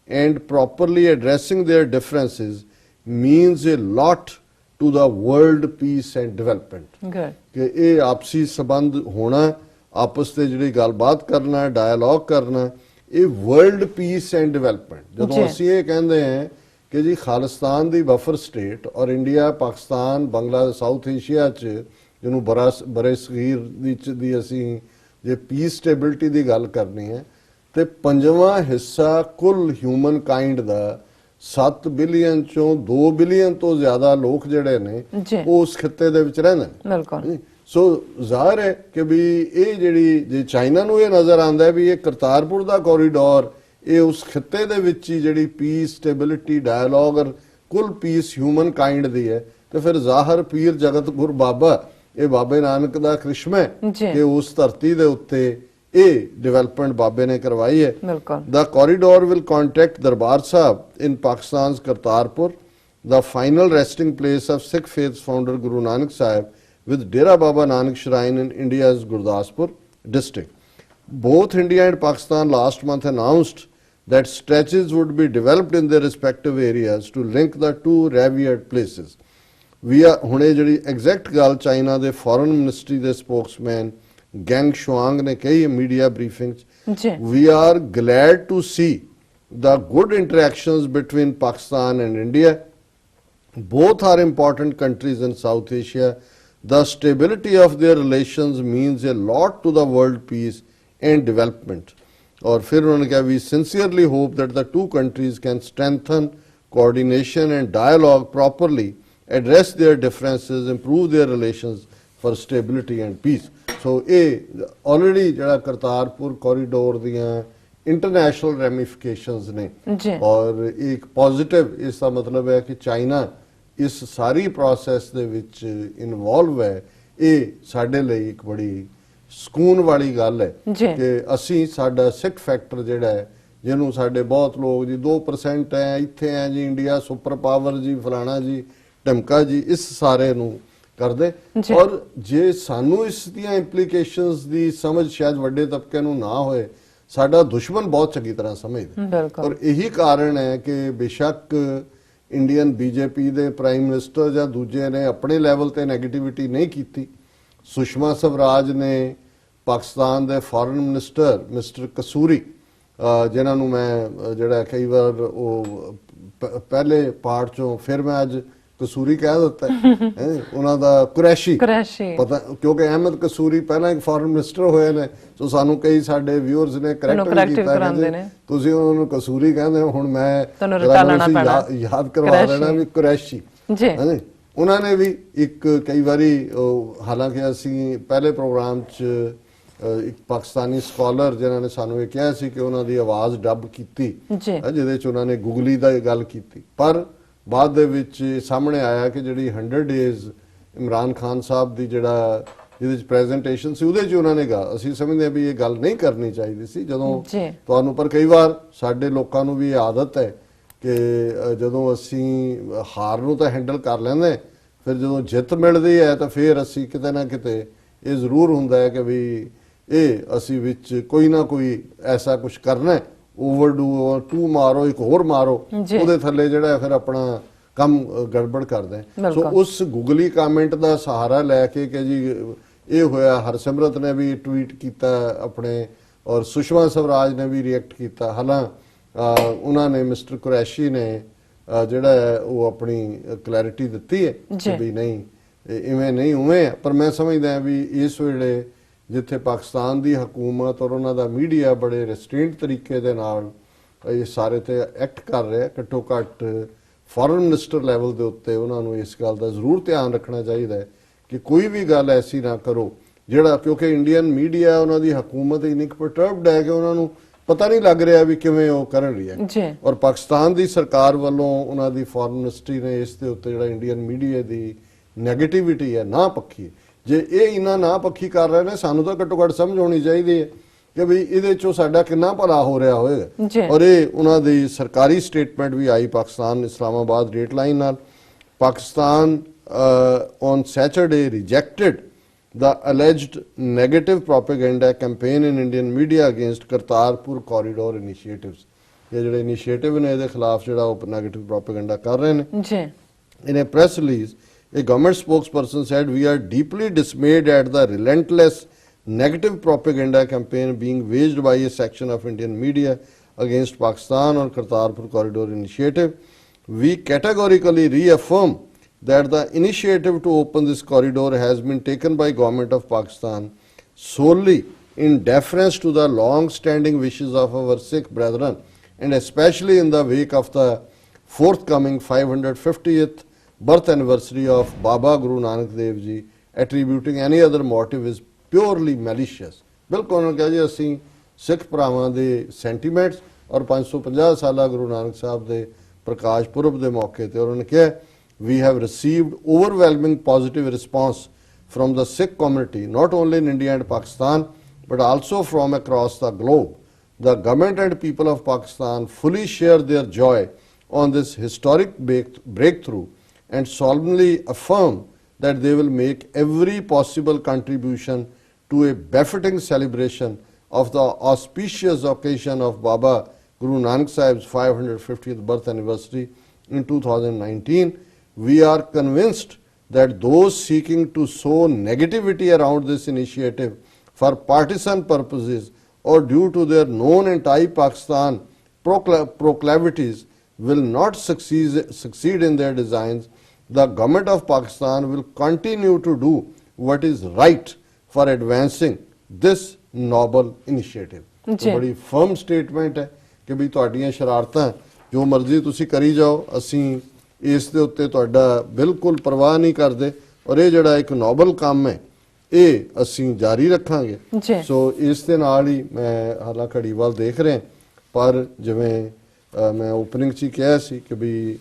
and properly addressing their differences means a lot to the world peace and development। ਕਿ ਇਹ ਆਪਸੀ ਸੰਬੰਧ ਹੋਣਾ, ਆਪਸ ਤੇ ਜਿਹੜੀ ਗੱਲਬਾਤ ਕਰਨਾ, ਡਾਇਲੌਗ ਕਰਨਾ, ਇਹ ਵਰਲਡ ਪੀਸ ਐਂਡ ਡਿਵੈਲਪਮੈਂਟ। ਜਦੋਂ ਅਸੀਂ ਇਹ ਕਹਿੰਦੇ ਹਾਂ ਕਿ ਜੀ ਖਾਲਿਸਤਾਨ ਦੀ ਬਫਰ ਸਟੇਟ ਔਰ India, Pakistan, Bangladesh, south Asia 'ਚ ਜਿਹਨੂੰ ਬਰੇ ਸਗੀਰ ਦੀ ਅਸੀਂ ਜੇ ਪੀਸ ਸਟੇਬਿਲਿਟੀ ਦੀ ਗੱਲ ਕਰਨੀ ਹੈ ਤੇ 5ਵਾਂ ਹਿੱਸਾ ਕੁੱਲ ਹਿਊਮਨ ਕਾਈਂਡ ਦਾ 7 ਬਿਲੀਅਨ ਚੋਂ 2 ਬਿਲੀਅਨ ਤੋਂ ਜ਼ਿਆਦਾ ਲੋਕ ਜਿਹੜੇ ਨੇ ਉਹ ਉਸ ਖਿੱਤੇ ਦੇ ਵਿੱਚ ਰਹਿੰਦੇ ਨੇ। ਸੋ ਜ਼ਾਹਰ ਹੈ ਕਿ ਵੀ ਇਹ ਜਿਹੜੀ ਜੇ ਚਾਈਨਾ ਨੂੰ ਇਹ ਨਜ਼ਰ ਆਉਂਦਾ ਹੈ ਵੀ ਇਹ ਕਰਤਾਰਪੁਰ ਦਾ ਕੋਰੀਡੋਰ ਇਹ ਉਸ ਖਿੱਤੇ ਦੇ ਵਿੱਚ ਹੀ ਜਿਹੜੀ ਪੀਸ, ਸਟੇਬਿਲਿਟੀ, ਡਾਇਲੌਗ ਔਰ ਕੁੱਲ ਪੀਸ ਹਿਊਮਨ ਕਾਈਂਡ ਦੀ ਹੈ, ਤੇ ਫਿਰ ਜ਼ਾਹਰ ਪੀਰ ਜਗਤ ਗੁਰ ਬਾਬਾ ਇਹ ਬਾਬੇ ਨਾਨਕ ਦਾ ਕ੍ਰਿਸ਼ਮਾ ਹੈ ਕਿ ਉਸ ਧਰਤੀ ਦੇ ਉੱਤੇ ਇਹ ਡਿਵੈਲਪਮੈਂਟ ਬਾਬੇ ਨੇ ਕਰਵਾਈ ਹੈ। The corridor will connect Darbar Sahib in Pakistan's Kartarpur, the final resting place of Sikh faith's founder Guru Nanak Sahib, with Dera Baba Nanak Shrine in India's Gurdaspur district. both India and Pakistan last month announced that stretches would be developed in their respective areas to link the two revered places. We are ਹੁਣੇ ਜਿਹੜੀ exact ਗੱਲ China ਦੇ foreign ministry ਦੇ Spokesman gang ਸ਼ੁਆਂਗ ਨੇ ਕਹੀ media briefing 'ਚ, we are glad to see the good interactions between Pakistan and India. Both are important countries in South Asia. The stability of their relations means a lot to the world peace and development. और फिर उन्होंने कहा, we sincerely hope that the two countries can strengthen coordination and dialogue properly, address their differences, improve their relations for stability and peace. So ਇਹ already ਜਿਹੜਾ Kartarpur corridor ਦੀਆਂ international ਰੈਮੀਫਿਕੇਸ਼ਨਸ ਨੇ ਔਰ ਇੱਕ ਪੋਜ਼ਿਟਿਵ ਇਸ ਦਾ ਮਤਲਬ ਹੈ ਕਿ ਚਾਈਨਾ ਇਸ ਸਾਰੀ ਪ੍ਰੋਸੈਸ ਦੇ ਵਿੱਚ ਇਨਵੋਲਵ ਹੈ। ਇਹ ਸਾਡੇ ਲਈ ਇੱਕ ਬੜੀ ਸਕੂਨ ਵਾਲੀ ਗੱਲ ਹੈ ਕਿ ਅਸੀਂ ਸਾਡਾ ਸਿੱਖ ਫੈਕਟਰ ਜਿਹੜਾ ਹੈ ਜਿਹਨੂੰ ਸਾਡੇ ਬਹੁਤ ਲੋਕ ਜੀ 2% ਹੈ ਇੱਥੇ ਹੈ ਜੀ ਇੰਡੀਆ ਸੁਪਰ ਪਾਵਰ ਜੀ ਫਲਾਣਾ ਜੀ ਢਮਕਾ ਜੀ ਇਸ ਸਾਰੇ ਨੂੰ ਕਰਦੇ ਔਰ ਜੇ ਸਾਨੂੰ ਇਸ ਦੀਆਂ ਇੰਪਲੀਕੇਸ਼ਨਸ ਦੀ ਸਮਝ ਸ਼ਾਇਦ ਵੱਡੇ ਤਬਕੇ ਨੂੰ ਨਾ ਹੋਏ ਸਾਡਾ ਦੁਸ਼ਮਣ ਬਹੁਤ ਚੰਗੀ ਤਰ੍ਹਾਂ ਸਮਝਦਾ ਔਰ ਇਹੀ ਕਾਰਨ ਹੈ ਕਿ ਬੇਸ਼ੱਕ ਇੰਡੀਅਨ ਬੀਜੇਪੀ ਦੇ ਪ੍ਰਾਈਮ ਮਿਨਿਸਟਰ ਜਾਂ ਦੂਜੇ ਨੇ ਆਪਣੇ ਲੈਵਲ ਤੇ ਨੈਗੇਟਿਵਿਟੀ ਨਹੀਂ ਕੀਤੀ। ਸੁਸ਼ਮਾ ਸਵਰਾਜ ਨੇ ਪਾਕਿਸਤਾਨ ਦੇ ਫੋਰਨ ਮਿਨਿਸਟਰ ਮਿਸਟਰ ਕਸੂਰੀ ਜਿਨ੍ਹਾਂ ਨੂੰ ਮੈਂ ਜਿਹੜਾ ਕਈ ਵਾਰ ਉਹ ਪਹਿਲੇ ਪਾਰਟ ਚੋਂ ਫਿਰ ਮੈਂ ਅੱਜ ਕਸੂਰੀ ਕਹਿ ਦਿੱਤਾ ਉਹਨਾਂ ਦਾ ਕੁਰੈਸ਼ੀ ਪਤਾ ਕਿਉਂਕਿ ਅਹਿਮਦ ਕਸੂਰੀ ਪਹਿਲਾਂ ਇੱਕ ਫੋਰਨ ਮਿਨਿਸਟਰ ਹੋਏ ਨੇ ਸੋ ਸਾਨੂੰ ਕਈ ਸਾਡੇ ਵਿਊਅਰਸ ਨੇ ਕਰੈਕਟ ਕੀਤਾ ਤੁਸੀਂ ਉਹਨਾਂ ਨੂੰ ਕਸੂਰੀ ਕਹਿੰਦੇ ਹੋ ਹੁਣ ਮੈਂ ਯਾਦ ਕਰਵਾ ਦੇਣਾ ਵੀ ਕੁਰੈਸ਼ੀ ਉਹਨਾਂ ਨੇ ਵੀ ਇੱਕ ਕਈ ਵਾਰੀ ਹਾਲਾਂਕਿ ਅਸੀਂ ਪਹਿਲੇ ਪ੍ਰੋਗਰਾਮ 'ਚ ਇੱਕ ਪਾਕਿਸਤਾਨੀ ਸਕਾਲਰ ਜਿਨ੍ਹਾਂ ਨੇ ਸਾਨੂੰ ਇਹ ਕਿਹਾ ਸੀ ਕਿ ਉਹਨਾਂ ਦੀ ਆਵਾਜ਼ ਡੱਬ ਕੀਤੀ ਜਿਹਦੇ 'ਚ ਉਹਨਾਂ ਨੇ ਗੁਗਲੀ ਦਾ ਗੱਲ ਕੀਤੀ ਪਰ ਬਾਅਦ ਦੇ ਵਿੱਚ ਸਾਹਮਣੇ ਆਇਆ ਕਿ ਜਿਹੜੀ 100 ਡੇਜ਼ ਇਮਰਾਨ ਖਾਨ ਸਾਹਿਬ ਦੀ ਜਿਹੜਾ ਜਿਹਦੇ ਚ ਪ੍ਰੈਜੈਂਟੇਸ਼ਨ ਸੀ ਉਹਦੇ ਚ ਉਹਨਾਂ ਨੇ ਕਿਹਾ ਅਸੀਂ ਸਮਝਦੇ ਹਾਂ ਵੀ ਇਹ ਗੱਲ ਨਹੀਂ ਕਰਨੀ ਚਾਹੀਦੀ ਸੀ ਜਦੋਂ ਤੁਹਾਨੂੰ ਪਰ ਕਈ ਵਾਰ ਸਾਡੇ ਲੋਕਾਂ ਨੂੰ ਵੀ ਇਹ ਆਦਤ ਹੈ ਕਿ ਜਦੋਂ ਅਸੀਂ ਹਾਰ ਨੂੰ ਤਾਂ ਹੈਂਡਲ ਕਰ ਲੈਂਦੇ ਫਿਰ ਜਦੋਂ ਜਿੱਤ ਮਿਲਦੀ ਹੈ ਤਾਂ ਫਿਰ ਅਸੀਂ ਕਿਤੇ ਨਾ ਕਿਤੇ ਇਹ ਜ਼ਰੂਰ ਹੁੰਦਾ ਹੈ ਕਿ ਵੀ ਇਹ ਅਸੀਂ ਵਿੱਚ ਕੋਈ ਨਾ ਕੋਈ ਐਸਾ ਕੁਝ ਕਰਨਾ ਹੈ ਓਵਰਡੂ ਟੂ ਮਾਰੋ ਇੱਕ ਹੋਰ ਮਾਰੋ ਉਹਦੇ ਥੱਲੇ ਜਿਹੜਾ ਫਿਰ ਆਪਣਾ ਕੰਮ ਗੜਬੜ ਕਰਦਾ ਸੋ ਉਸ ਗੂਗਲੀ ਕਮੈਂਟ ਦਾ ਸਹਾਰਾ ਲੈ ਕੇ ਕਿ ਜੀ ਇਹ ਹੋਇਆ ਹਰਸਿਮਰਤ ਨੇ ਵੀ ਟਵੀਟ ਕੀਤਾ ਆਪਣੇ ਔਰ ਸੁਸ਼ਮਾ ਸਵਰਾਜ ਨੇ ਵੀ ਰਿਐਕਟ ਕੀਤਾ ਹਾਲਾਂ ਉਹਨਾਂ ਨੇ ਮਿਸਟਰ ਕੁਰੈਸ਼ੀ ਨੇ ਜਿਹੜਾ ਹੈ ਉਹ ਆਪਣੀ ਕਲੈਰਿਟੀ ਦਿੱਤੀ ਹੈ ਕਿ ਵੀ ਨਹੀਂ ਇਵੇਂ ਨਹੀਂ ਉਵੇਂ ਪਰ ਮੈਂ ਸਮਝਦਾ ਵੀ ਇਸ ਵੇਲੇ ਜਿੱਥੇ ਪਾਕਿਸਤਾਨ ਦੀ ਹਕੂਮਤ ਔਰ ਉਹਨਾਂ ਦਾ ਮੀਡੀਆ ਬੜੇ ਰੈਸਟ੍ਰੇਂਟ ਤਰੀਕੇ ਦੇ ਨਾਲ ਇਹ ਸਾਰੇ ਤੇ ਐਕਟ ਕਰ ਰਿਹਾ ਘੱਟੋ ਘੱਟ ਫੋਰਨ ਮਿਨਿਸਟਰ ਲੈਵਲ ਦੇ ਉੱਤੇ ਉਹਨਾਂ ਨੂੰ ਇਸ ਗੱਲ ਦਾ ਜ਼ਰੂਰ ਧਿਆਨ ਰੱਖਣਾ ਚਾਹੀਦਾ ਹੈ ਕਿ ਕੋਈ ਵੀ ਗੱਲ ਐਸੀ ਨਾ ਕਰੋ ਜਿਹੜਾ ਕਿਉਂਕਿ ਇੰਡੀਅਨ ਮੀਡੀਆ ਉਹਨਾਂ ਦੀ ਹਕੂਮਤ ਇੰਨੀ ਪਰਟਰਬਡ ਹੈ ਕਿ ਉਹਨਾਂ ਨੂੰ ਪਤਾ ਨਹੀਂ ਲੱਗ ਰਿਹਾ ਵੀ ਕਿਵੇਂ ਉਹ ਕਰਨ ਰਹੀ ਹੈ ਔਰ ਪਾਕਿਸਤਾਨ ਦੀ ਸਰਕਾਰ ਵੱਲੋਂ ਉਹਨਾਂ ਦੀ ਫੋਰਨ ਮਿਨਿਸਟਰੀ ਨੇ ਇਸ ਦੇ ਉੱਤੇ ਜਿਹੜਾ ਇੰਡੀਅਨ ਮੀਡੀਆ ਦੀ ਨੈਗੇਟਿਵਿਟੀ ਹੈ ਨਾ ਪੱਖੀ ਜੇ ਇਹ ਇਹਨਾਂ ਨਾ ਪੱਖੀ ਕਰ ਰਹੇ ਨੇ ਸਾਨੂੰ ਤਾਂ ਘੱਟੋ ਘੱਟ ਸਮਝ ਹੋਣੀ ਚਾਹੀਦੀ ਹੈ ਕਿ ਵੀ ਇਹਦੇ ਚੋਂ ਸਾਡਾ ਕਿੰਨਾ ਭਲਾ ਹੋ ਰਿਹਾ ਹੋਏਗਾ ਔਰ ਇਹ ਉਹਨਾਂ ਦੀ ਸਰਕਾਰੀ ਸਟੇਟਮੈਂਟ ਵੀ ਆਈ ਪਾਕਿਸਤਾਨ ਇਸਲਾਮਾਬਾਦ ਡੇਟ ਲਾਈਨ ਨਾਲ Pakistan on Saturday rejected the alleged negative propaganda campaign in Indian media against Kartarpur corridor initiatives ਇਹ ਜਿਹੜੇ ਇਨੀਸ਼ੀਏਟਿਵ ਨੇ ਇਹਦੇ ਖਿਲਾਫ ਜਿਹੜਾ ਉਹ ਨੈਗੇਟਿਵ ਪ੍ਰੋਪੇਗੈਂਡਾ ਕਰ ਰਹੇ ਨੇ in a press release a government spokesperson said we are deeply dismayed at the relentless negative propaganda campaign being waged by a section of Indian media against Pakistan on Kartarpur corridor initiative. We categorically reaffirm that the initiative to open this corridor has been taken by government of Pakistan solely in deference to the long-standing wishes of our Sikh brethren and especially in the wake of the forthcoming 550th birth anniversary of Baba Guru Nanak Dev Ji. Attributing any other motive is purely malicious. ਬਿਲਕੁਲ ਉਹਨਾਂ ਕਿਹਾ ਜੀ ਅਸੀਂ ਸਿੱਖ ਭਰਾਵਾਂ ਦੇ sentiments ਔਰ 550 ਸਾਲਾ ਗੁਰੂ ਨਾਨਕ ਸਾਹਿਬ ਦੇ ਪ੍ਰਕਾਸ਼ ਪੁਰਬ ਦੇ ਮੌਕੇ ਤੇ ਉਹਨਾਂ ਨੇ ਕਿਹਾ we have received overwhelming positive response from the Sikh community, not only in India and Pakistan, but also from across the globe. The government and people of Pakistan fully share their joy on this historic breakthrough and solemnly affirm that they will make every possible contribution to a befitting celebration of the auspicious occasion of Baba Guru Nanak Sahib's 550th birth anniversary in 2019, we are convinced that those seeking to sow negativity around this initiative for partisan purposes or due to their known anti-Pakistan proclivities will not succeed in their designs. The government of Pakistan will continue to do what is right for advancing this noble initiative. तो बड़ी firm statement है कि भी ਤੁਹਾਡੀਆਂ ਸ਼ਰਾਰਤਾਂ ਜੋ ਮਰਜ਼ੀ ਤੁਸੀਂ ਕਰੀ ਜਾਓ, ਅਸੀਂ ਇਸ ਦੇ ਉੱਤੇ ਤੁਹਾਡਾ ਬਿਲਕੁਲ ਪਰਵਾਹ ਨਹੀਂ ਕਰਦੇ ਔਰ ਇਹ ਜਿਹੜਾ ਇੱਕ ਨੋਬਲ ਕੰਮ ਹੈ ਇਹ ਅਸੀਂ ਜਾਰੀ ਰੱਖਾਂਗੇ। ਸੋ ਇਸ ਦੇ ਨਾਲ ਹੀ ਮੈਂ ਹਾਲਾਂ ਘੜੀ ਵੱਲ ਦੇਖ ਰਿਹਾ, ਪਰ ਜਿਵੇਂ ਮੈਂ ਓਪਨਿੰਗ 'ਚ ਹੀ ਕਿਹਾ ਸੀ ਕਿ ਵੀ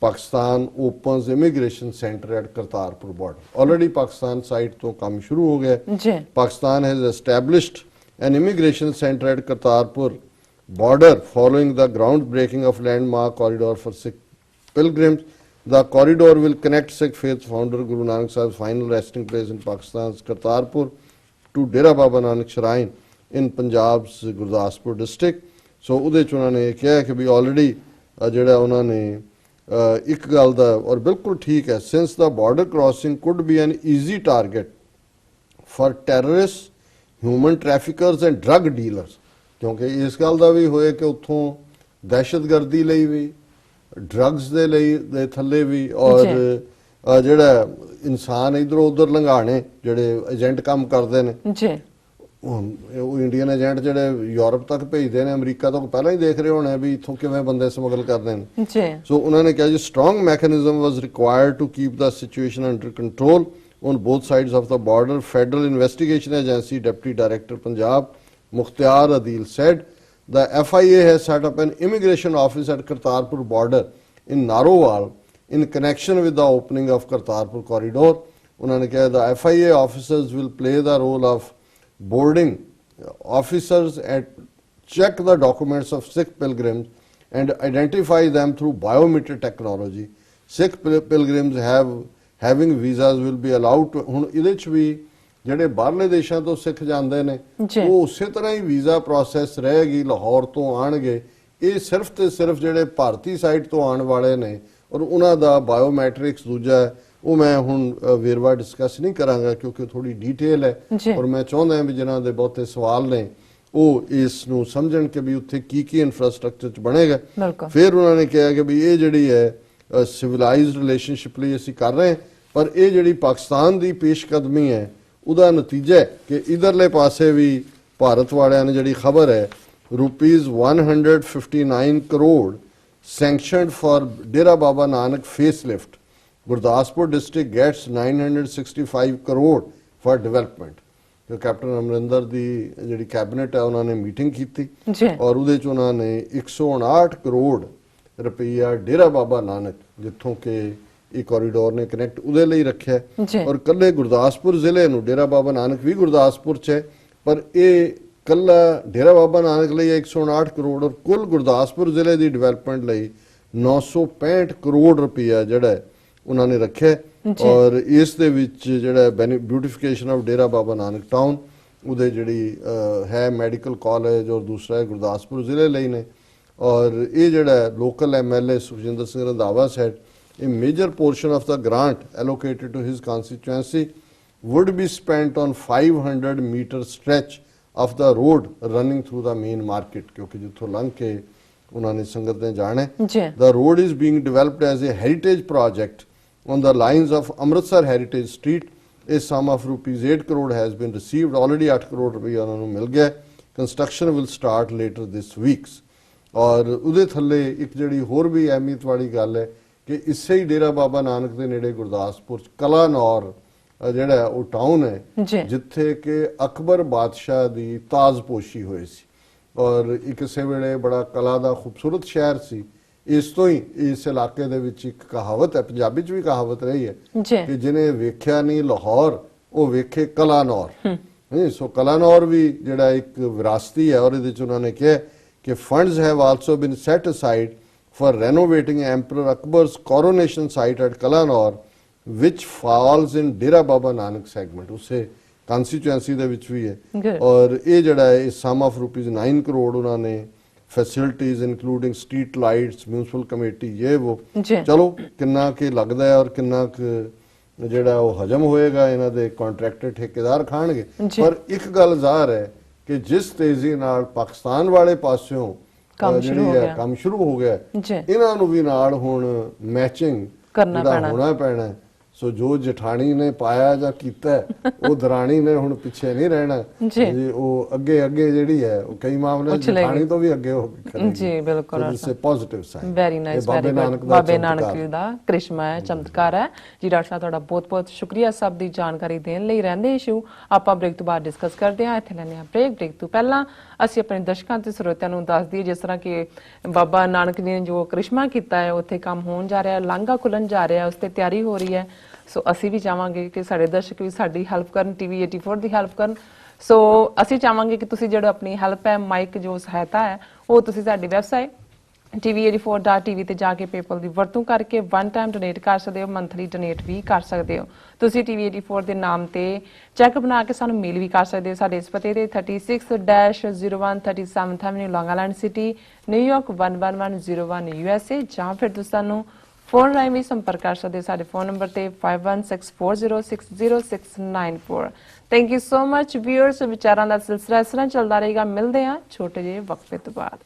Pakistan opens immigration centre at Kartarpur border. Already Pakistan side ਤੋਂ ਕੰਮ ਸ਼ੁਰੂ ਹੋ ਗਿਆ। Pakistan has established an immigration centre at Kartarpur border following the groundbreaking of landmark corridor for Sikh pilgrims. The corridor will connect Sikh faith founder Guru Nanak Sahib's final resting place in Pakistan's Kartarpur to Dera Baba Nanak Shrine in Punjab's Gurdaspur district. So ਉਹਦੇ ਚ ਉਹਨਾਂ ਨੇ ਕਿਹਾ ਕਿ ਵੀ already ਜਿਹੜਾ ਉਹਨਾਂ ਨੇ ਇੱਕ ਗੱਲ ਦਾ ਔਰ ਬਿਲਕੁਲ ਠੀਕ ਹੈ, since the border crossing could be an easy target for terrorists, human traffickers and drug dealers. ਕਿਉਂਕਿ ਇਸ ਗੱਲ ਦਾ ਵੀ ਹੋਏ ਕਿ ਉੱਥੋਂ ਦਹਿਸ਼ਤਗਰਦੀ ਲਈ ਵੀ, ਡਰੱਗਸ ਦੇ ਲਈ ਦੇ ਥੱਲੇ ਵੀ, ਔਰ ਜਿਹੜਾ ਇਨਸਾਨ ਇਧਰੋਂ ਉਧਰ ਲੰਘਾਣੇ ਜਿਹੜੇ ਏਜੰਟ ਕੰਮ ਕਰਦੇ ਨੇ ਜੀ, ਉਹ ਇੰਡੀਅਨ ਏਜੰਟ ਜਿਹੜੇ ਯੂਰਪ ਤੱਕ ਭੇਜਦੇ ਨੇ, ਅਮਰੀਕਾ ਤੋਂ ਪਹਿਲਾਂ ਹੀ ਦੇਖ ਰਹੇ ਹੋਣੇ ਵੀ ਇੱਥੋਂ ਕਿਵੇਂ ਬੰਦੇ ਸਮਗਲ ਕਰਦੇ ਨੇ ਜੀ। ਸੋ ਉਹਨਾਂ ਨੇ ਕਿਹਾ ਜੀ strong mechanism was required to keep the situation under control on both sides of the border. Federal investigation agency deputy director Punjab Mukhtar Adil said the FIA has set up an immigration office at Kartarpur border in Narowal in connection with the opening of Kartarpur corridor. Unhone kaha the FIA officers will play the role of boarding officers and check the documents of Sikh pilgrims and identify them through biometric technology. Sikh pilgrims having visas will be allowed to ਹੁਣ ਇਹਦੇ ਚ ਵੀ ਜਿਹੜੇ ਬਾਹਰਲੇ ਦੇਸ਼ਾਂ ਤੋਂ ਸਿੱਖ ਜਾਂਦੇ ਨੇ ਉਹ ਉਸੇ ਤਰ੍ਹਾਂ ਹੀ ਵੀਜ਼ਾ ਪ੍ਰੋਸੈਸ ਰਹੇਗੀ, ਲਾਹੌਰ ਤੋਂ ਆਣਗੇ। ਇਹ ਸਿਰਫ ਤੇ ਸਿਰਫ ਜਿਹੜੇ ਭਾਰਤੀ ਸਾਈਡ ਤੋਂ ਆਉਣ ਵਾਲੇ ਨੇ ਔਰ ਉਹਨਾਂ ਦਾ ਬਾਇਓਮੈਟ੍ਰਿਕਸ ਦੂਜਾ ਹੈ, ਉਹ ਮੈਂ ਹੁਣ ਵੇਰਵਾ ਡਿਸਕਸ ਨਹੀਂ ਕਰਾਂਗਾ ਕਿਉਂਕਿ ਥੋੜੀ ਡੀਟੇਲ ਹੈ ਔਰ ਮੈਂ ਚਾਹੁੰਦਾ ਵੀ ਜਿਨ੍ਹਾਂ ਦੇ ਬਹੁਤੇ ਸਵਾਲ ਨੇ ਉਹ ਇਸ ਨੂੰ ਸਮਝਣ ਕਿ ਵੀ ਉੱਥੇ ਕੀ ਕੀ ਇਨਫਰਾਸਟ੍ਰਕਚਰ ਚ ਬਣੇਗਾ। ਫਿਰ ਉਹਨਾਂ ਨੇ ਕਿਹਾ ਕਿ ਵੀ ਇਹ ਜਿਹੜੀ ਹੈ ਸਿਵਲਾਈਜ਼ਡ ਰਿਲੇਸ਼ਨਸ਼ਿਪ ਲਈ ਅਸੀਂ ਕਰ ਰਹੇ ਹਾਂ, ਪਰ ਇਹ ਜਿਹੜੀ ਪਾਕਿਸਤਾਨ ਦੀ ਪੇਸ਼ਕਦਮੀ ਹੈ ਉਹਦਾ ਨਤੀਜਾ ਹੈ ਕਿ ਇਧਰਲੇ ਪਾਸੇ ਵੀ ਭਾਰਤ ਵਾਲਿਆਂ ਨੇ ਜਿਹੜੀ ਖਬਰ ਹੈ ₹159 crore sanctioned for Dera Baba Nanak facelift, Gurdaspur district gets 965 crore for development. ਜੋ ਕੈਪਟਨ ਅਮਰਿੰਦਰ ਦੀ ਜਿਹੜੀ ਕੈਬਨਿਟ ਹੈ ਉਹਨਾਂ ਨੇ ਮੀਟਿੰਗ ਕੀਤੀ ਔਰ ਉਹਦੇ ਚ ਉਹਨਾਂ ਨੇ 159 ਕਰੋੜ ਰੁਪਈਆ ਡੇਰਾ ਬਾਬਾ ਨਾਨਕ ਜਿੱਥੋਂ ਕਿ ਇਹ ਕੋਰੀਡੋਰ ਨੇ ਕਨੈਕਟ ਉਹਦੇ ਲਈ ਰੱਖਿਆ ਔਰ ਕੱਲੇ ਗੁਰਦਾਸਪੁਰ ਜ਼ਿਲ੍ਹੇ ਨੂੰ, ਡੇਰਾ ਬਾਬਾ ਨਾਨਕ ਵੀ ਗੁਰਦਾਸਪੁਰ ਚ ਹੈ ਪਰ ਇਹ ਕੱਲਾ ਡੇਰਾ ਬਾਬਾ ਨਾਨਕ ਲਈ 159 ਕਰੋੜ ਔਰ ਕੁੱਲ ਗੁਰਦਾਸਪੁਰ ਜ਼ਿਲ੍ਹੇ ਦੀ ਡਿਵੈਲਪਮੈਂਟ ਲਈ 965 ਕਰੋੜ ਰੁਪਈਆ ਜਿਹੜਾ ਉਹਨਾਂ ਨੇ ਰੱਖਿਆ ਔਰ ਇਸ ਦੇ ਵਿੱਚ ਜਿਹੜਾ beautification of Dera Baba Nanak town ਉਹਦੇ ਜਿਹੜੀ ਹੈ ਮੈਡੀਕਲ ਕਾਲਜ ਔਰ ਦੂਸਰਾ ਗੁਰਦਾਸਪੁਰ ਜ਼ਿਲ੍ਹੇ ਲਈ ਨੇ। ਔਰ ਇਹ ਜਿਹੜਾ local MLA Sukhjinder Singh Randhawa said a major portion of the grant allocated to his constituency would be spent on 500-meter stretch of the road running through the main market kyunki jitho lang ke unhone sangat ne jaana hai। The road is being developed as a heritage project on the lines of Amritsar Heritage Street. A sum of ₹8 crore has been received, already 8 crore rupees ਉਹਨਾਂ ਨੂੰ ਮਿਲ ਗਿਆ। Construction will start later this week। ਔਰ ਉਹਦੇ ਥੱਲੇ ਇੱਕ ਜਿਹੜੀ ਹੋਰ ਵੀ ਅਹਿਮੀਅਤ ਵਾਲੀ ਗੱਲ ਹੈ ਕਿ ਇਸੇ ਹੀ ਡੇਰਾ ਬਾਬਾ ਨਾਨਕ ਦੇ ਨੇੜੇ ਗੁਰਦਾਸਪੁਰ ਕਲਾਨੌਰ ਜਿਹੜਾ ਉਹ ਟਾਊਨ ਹੈ ਜਿੱਥੇ ਕਿ ਅਕਬਰ ਬਾਦਸ਼ਾਹ ਦੀ ਤਾਜ਼ਪੋਸ਼ੀ ਹੋਈ ਸੀ ਔਰ ਇੱਕ ਕਿਸੇ ਵੇਲੇ ਬੜਾ ਕਲਾ ਦਾ ਖੂਬਸੂਰਤ ਸ਼ਹਿਰ ਸੀ। ਇਸ ਤੋਂ ਹੀ ਇਸ ਇਲਾਕੇ ਦੇ ਵਿੱਚ ਇੱਕ ਕਹਾਵਤ ਹੈ, ਪੰਜਾਬੀ ਚ ਵੀ ਕਹਾਵਤ ਰਹੀ ਹੈ ਕਿ ਜਿਹਨੇ ਵੇਖਿਆ ਨਹੀਂ ਲਾਹੌਰ ਉਹ ਵੇਖੇ ਕਲਾਨੌਰ। ਸੋ ਕਲਾਨੌਰ ਵੀ ਜਿਹੜਾ ਇੱਕ ਵਿਰਾਸਤੀ ਹੈ ਔਰ ਇਹਦੇ ਚ ਉਹਨਾਂ ਨੇ ਕਿਹਾ ਕਿ funds have also been set aside for renovating Emperor Akbar's coronation site at Kalanor, which falls in Dera Baba Nanak segment. उसे ਕਨਸਟੀਚੁਐਂਸੀ ਦੇ ਵਿੱਚ ਵੀ ਹੈ Good. ਔਰ ਇਹ ਜਿਹੜਾ ਹੈ ਇਹ ਸਮ ਆਫ ਰੁਪੀਜ਼ 9 ਕਰੋੜ ਉਹਨਾਂ ਨੇ facilities including street lights municipal committee ਇਹ ਉਹ ਜੀ ਚਲੋ ਕਿੰਨਾ ਕਿ ਲੱਗਦਾ ਹੈ ਔਰ ਕਿੰਨਾ ਕੁ ਜਿਹੜਾ ਉਹ ਹਜਮ ਹੋਏਗਾ ਇਹਨਾਂ ਦੇ ਕੰਟਰੈਕਟਰ ਠੇਕੇਦਾਰ ਖਾਣਗੇ ਜੀ। ਪਰ ਇੱਕ ਗੱਲ ਜ਼ਾਹਰ ਹੈ ਕਿ ਜਿਸ ਤੇਜ਼ੀ ਨਾਲ ਪਾਕਿਸਤਾਨ ਵਾਲੇ ਪਾਸਿਓਂ ਕੰਮ ਸ਼ੁਰੂ ਹੋ ਗਿਆ। ਕੰਮ ਸ਼ੁਰੂ ਹੋ ਗਿਆ ਜੀ ਇਹਨਾਂ ਨੂੰ ਵੀ ਨਾਲ ਹੁਣ ਮੈਚਿੰਗ ਕਰਨਾ ਪੈਣਾ। ਹੋਣਾ ਪੈਣਾ ਹੈ। ਸੋ ਜੋ ਜਠਾਣੀ ਨੇ ਪਾਇਆ ਜਾਂ ਕੀਤਾ ਹੈ, ਉਹ ਦਰਾਣੀ ਨੇ ਹੁਣ ਪਿੱਛੇ ਨਹੀਂ ਰਹਿਣਾ ਜੀ। ਜੀ ਉਹ ਅੱਗੇ ਅੱਗੇ ਜਿਹੜੀ ਹੈ ਉਹ ਕਈ ਮਾਮਲੇ ਜਠਾਣੀ ਤੋਂ ਵੀ ਅੱਗੇ ਹੋ ਕੇ ਕਰੇਗੀ। ਜੀ ਬਿਲਕੁਲ it's a positive sign very nice very good ਬਾਬੇ ਨਾਨਕ ਜੀ ਦਾ ਕ੍ਰਿਸ਼ਮਾ ਹੈ ਚਮਤਕਾਰ ਹੈ ਜੀ। ਡਾਕਟਰ ਸਾਹਿਬ ਤੁਹਾਡਾ ਬਹੁਤ ਬਹੁਤ ਸ਼ੁਕਰੀਆ ਸਭ ਦੀ ਜਾਣਕਾਰੀ ਦੇਣ ਲਈ। ਰਹਿੰਦੇ ਇਸ਼ੂ ਆਪਾਂ ਬ੍ਰੇਕ ਤੋਂ ਬਾਅਦ ਡਿਸਕਸ ਕਰਦੇ ਹਾਂ। ਇੱਥੇ ਲੈਣੇ ਆ ਬ੍ਰੇਕ ਤੋਂ ਪਹਿਲਾਂ ਅਸੀਂ ਆਪਣੇ ਦਰਸ਼ਕਾਂ ਤੇ ਸਰੋਤਿਆਂ ਨੂੰ ਦੱਸ ਦਈਏ ਜਿਸ ਤਰ੍ਹਾਂ ਕਿ ਬਾਬਾ ਨਾਨਕ ਜੀ ਨੇ ਜੋ ਕ੍ਰਿਸ਼ਮਾ ਕੀਤਾ ਹੈ ਉੱਥੇ ਕੰਮ ਹੋਣ ਜਾ ਰਿਹਾ, ਲਾਂਘਾ ਖੁੱਲਣ ਜਾ ਰਿਹਾ, ਉਸ ਤੇ ਤਿਆਰੀ ਹੋ ਰਹੀ ਹੈ। ਸੋ ਅਸੀਂ ਵੀ ਚਾਹਾਂਗੇ ਕਿ ਸਾਡੇ ਦਰਸ਼ਕ ਵੀ ਸਾਡੀ ਹੈਲਪ ਕਰਨ, ਟੀਵੀ 84 ਦੀ ਹੈਲਪ ਕਰਨ। ਸੋ ਅਸੀਂ ਚਾਹਾਂਗੇ ਕਿ ਤੁਸੀਂ ਜਿਹੜਾ ਆਪਣੀ ਹੈਲਪ ਹੈ, ਮਾਈਕ ਜੋ ਸਹਾਇਤਾ ਹੈ, ਉਹ ਤੁਸੀਂ ਸਾਡੀ ਵੈਬਸਾਈਟ tv84.tv ਤੇ ਜਾ ਕੇ ਪੇਪਲ ਦੀ ਵਰਤੋਂ ਕਰਕੇ ਵਨ ਟਾਈਮ ਡੋਨੇਟ ਕਰ ਸਕਦੇ ਹੋ, ਮੰਥਲੀ ਡੋਨੇਟ ਵੀ ਕਰ ਸਕਦੇ ਹੋ। ਤੁਸੀਂ tv84 ਦੇ ਨਾਮ ਤੇ ਚੈੱਕ ਬਣਾ ਕੇ ਸਾਨੂੰ ਮੇਲ ਵੀ ਕਰ ਸਕਦੇ ਹੋ ਸਾਡੇ ਇਸ ਪਤੇ ਤੇ 36-01 37th Avenue, Long Island City, New York 11101 USA, ਜਾਂ ਫਿਰ ਤੁਸੀਂ ਸਾਨੂੰ ਫੋਨ ਰਾਹੀਂ ਵੀ ਸੰਪਰਕ ਕਰ ਸਕਦੇ ਹੋ ਸਾਡੇ ਫੋਨ ਨੰਬਰ ਤੇ 5164060694। Thank you so much viewers. ਵਿਚਾਰਾਂ ਦਾ ਸਿਲਸਿਲਾ ਇਸ ਤਰ੍ਹਾਂ ਚੱਲਦਾ ਰਹੇਗਾ। ਮਿਲਦੇ ਹਾਂ ਛੋਟੇ ਜਿਹੇ ਵਕਫੇ ਤੋਂ ਬਾਅਦ।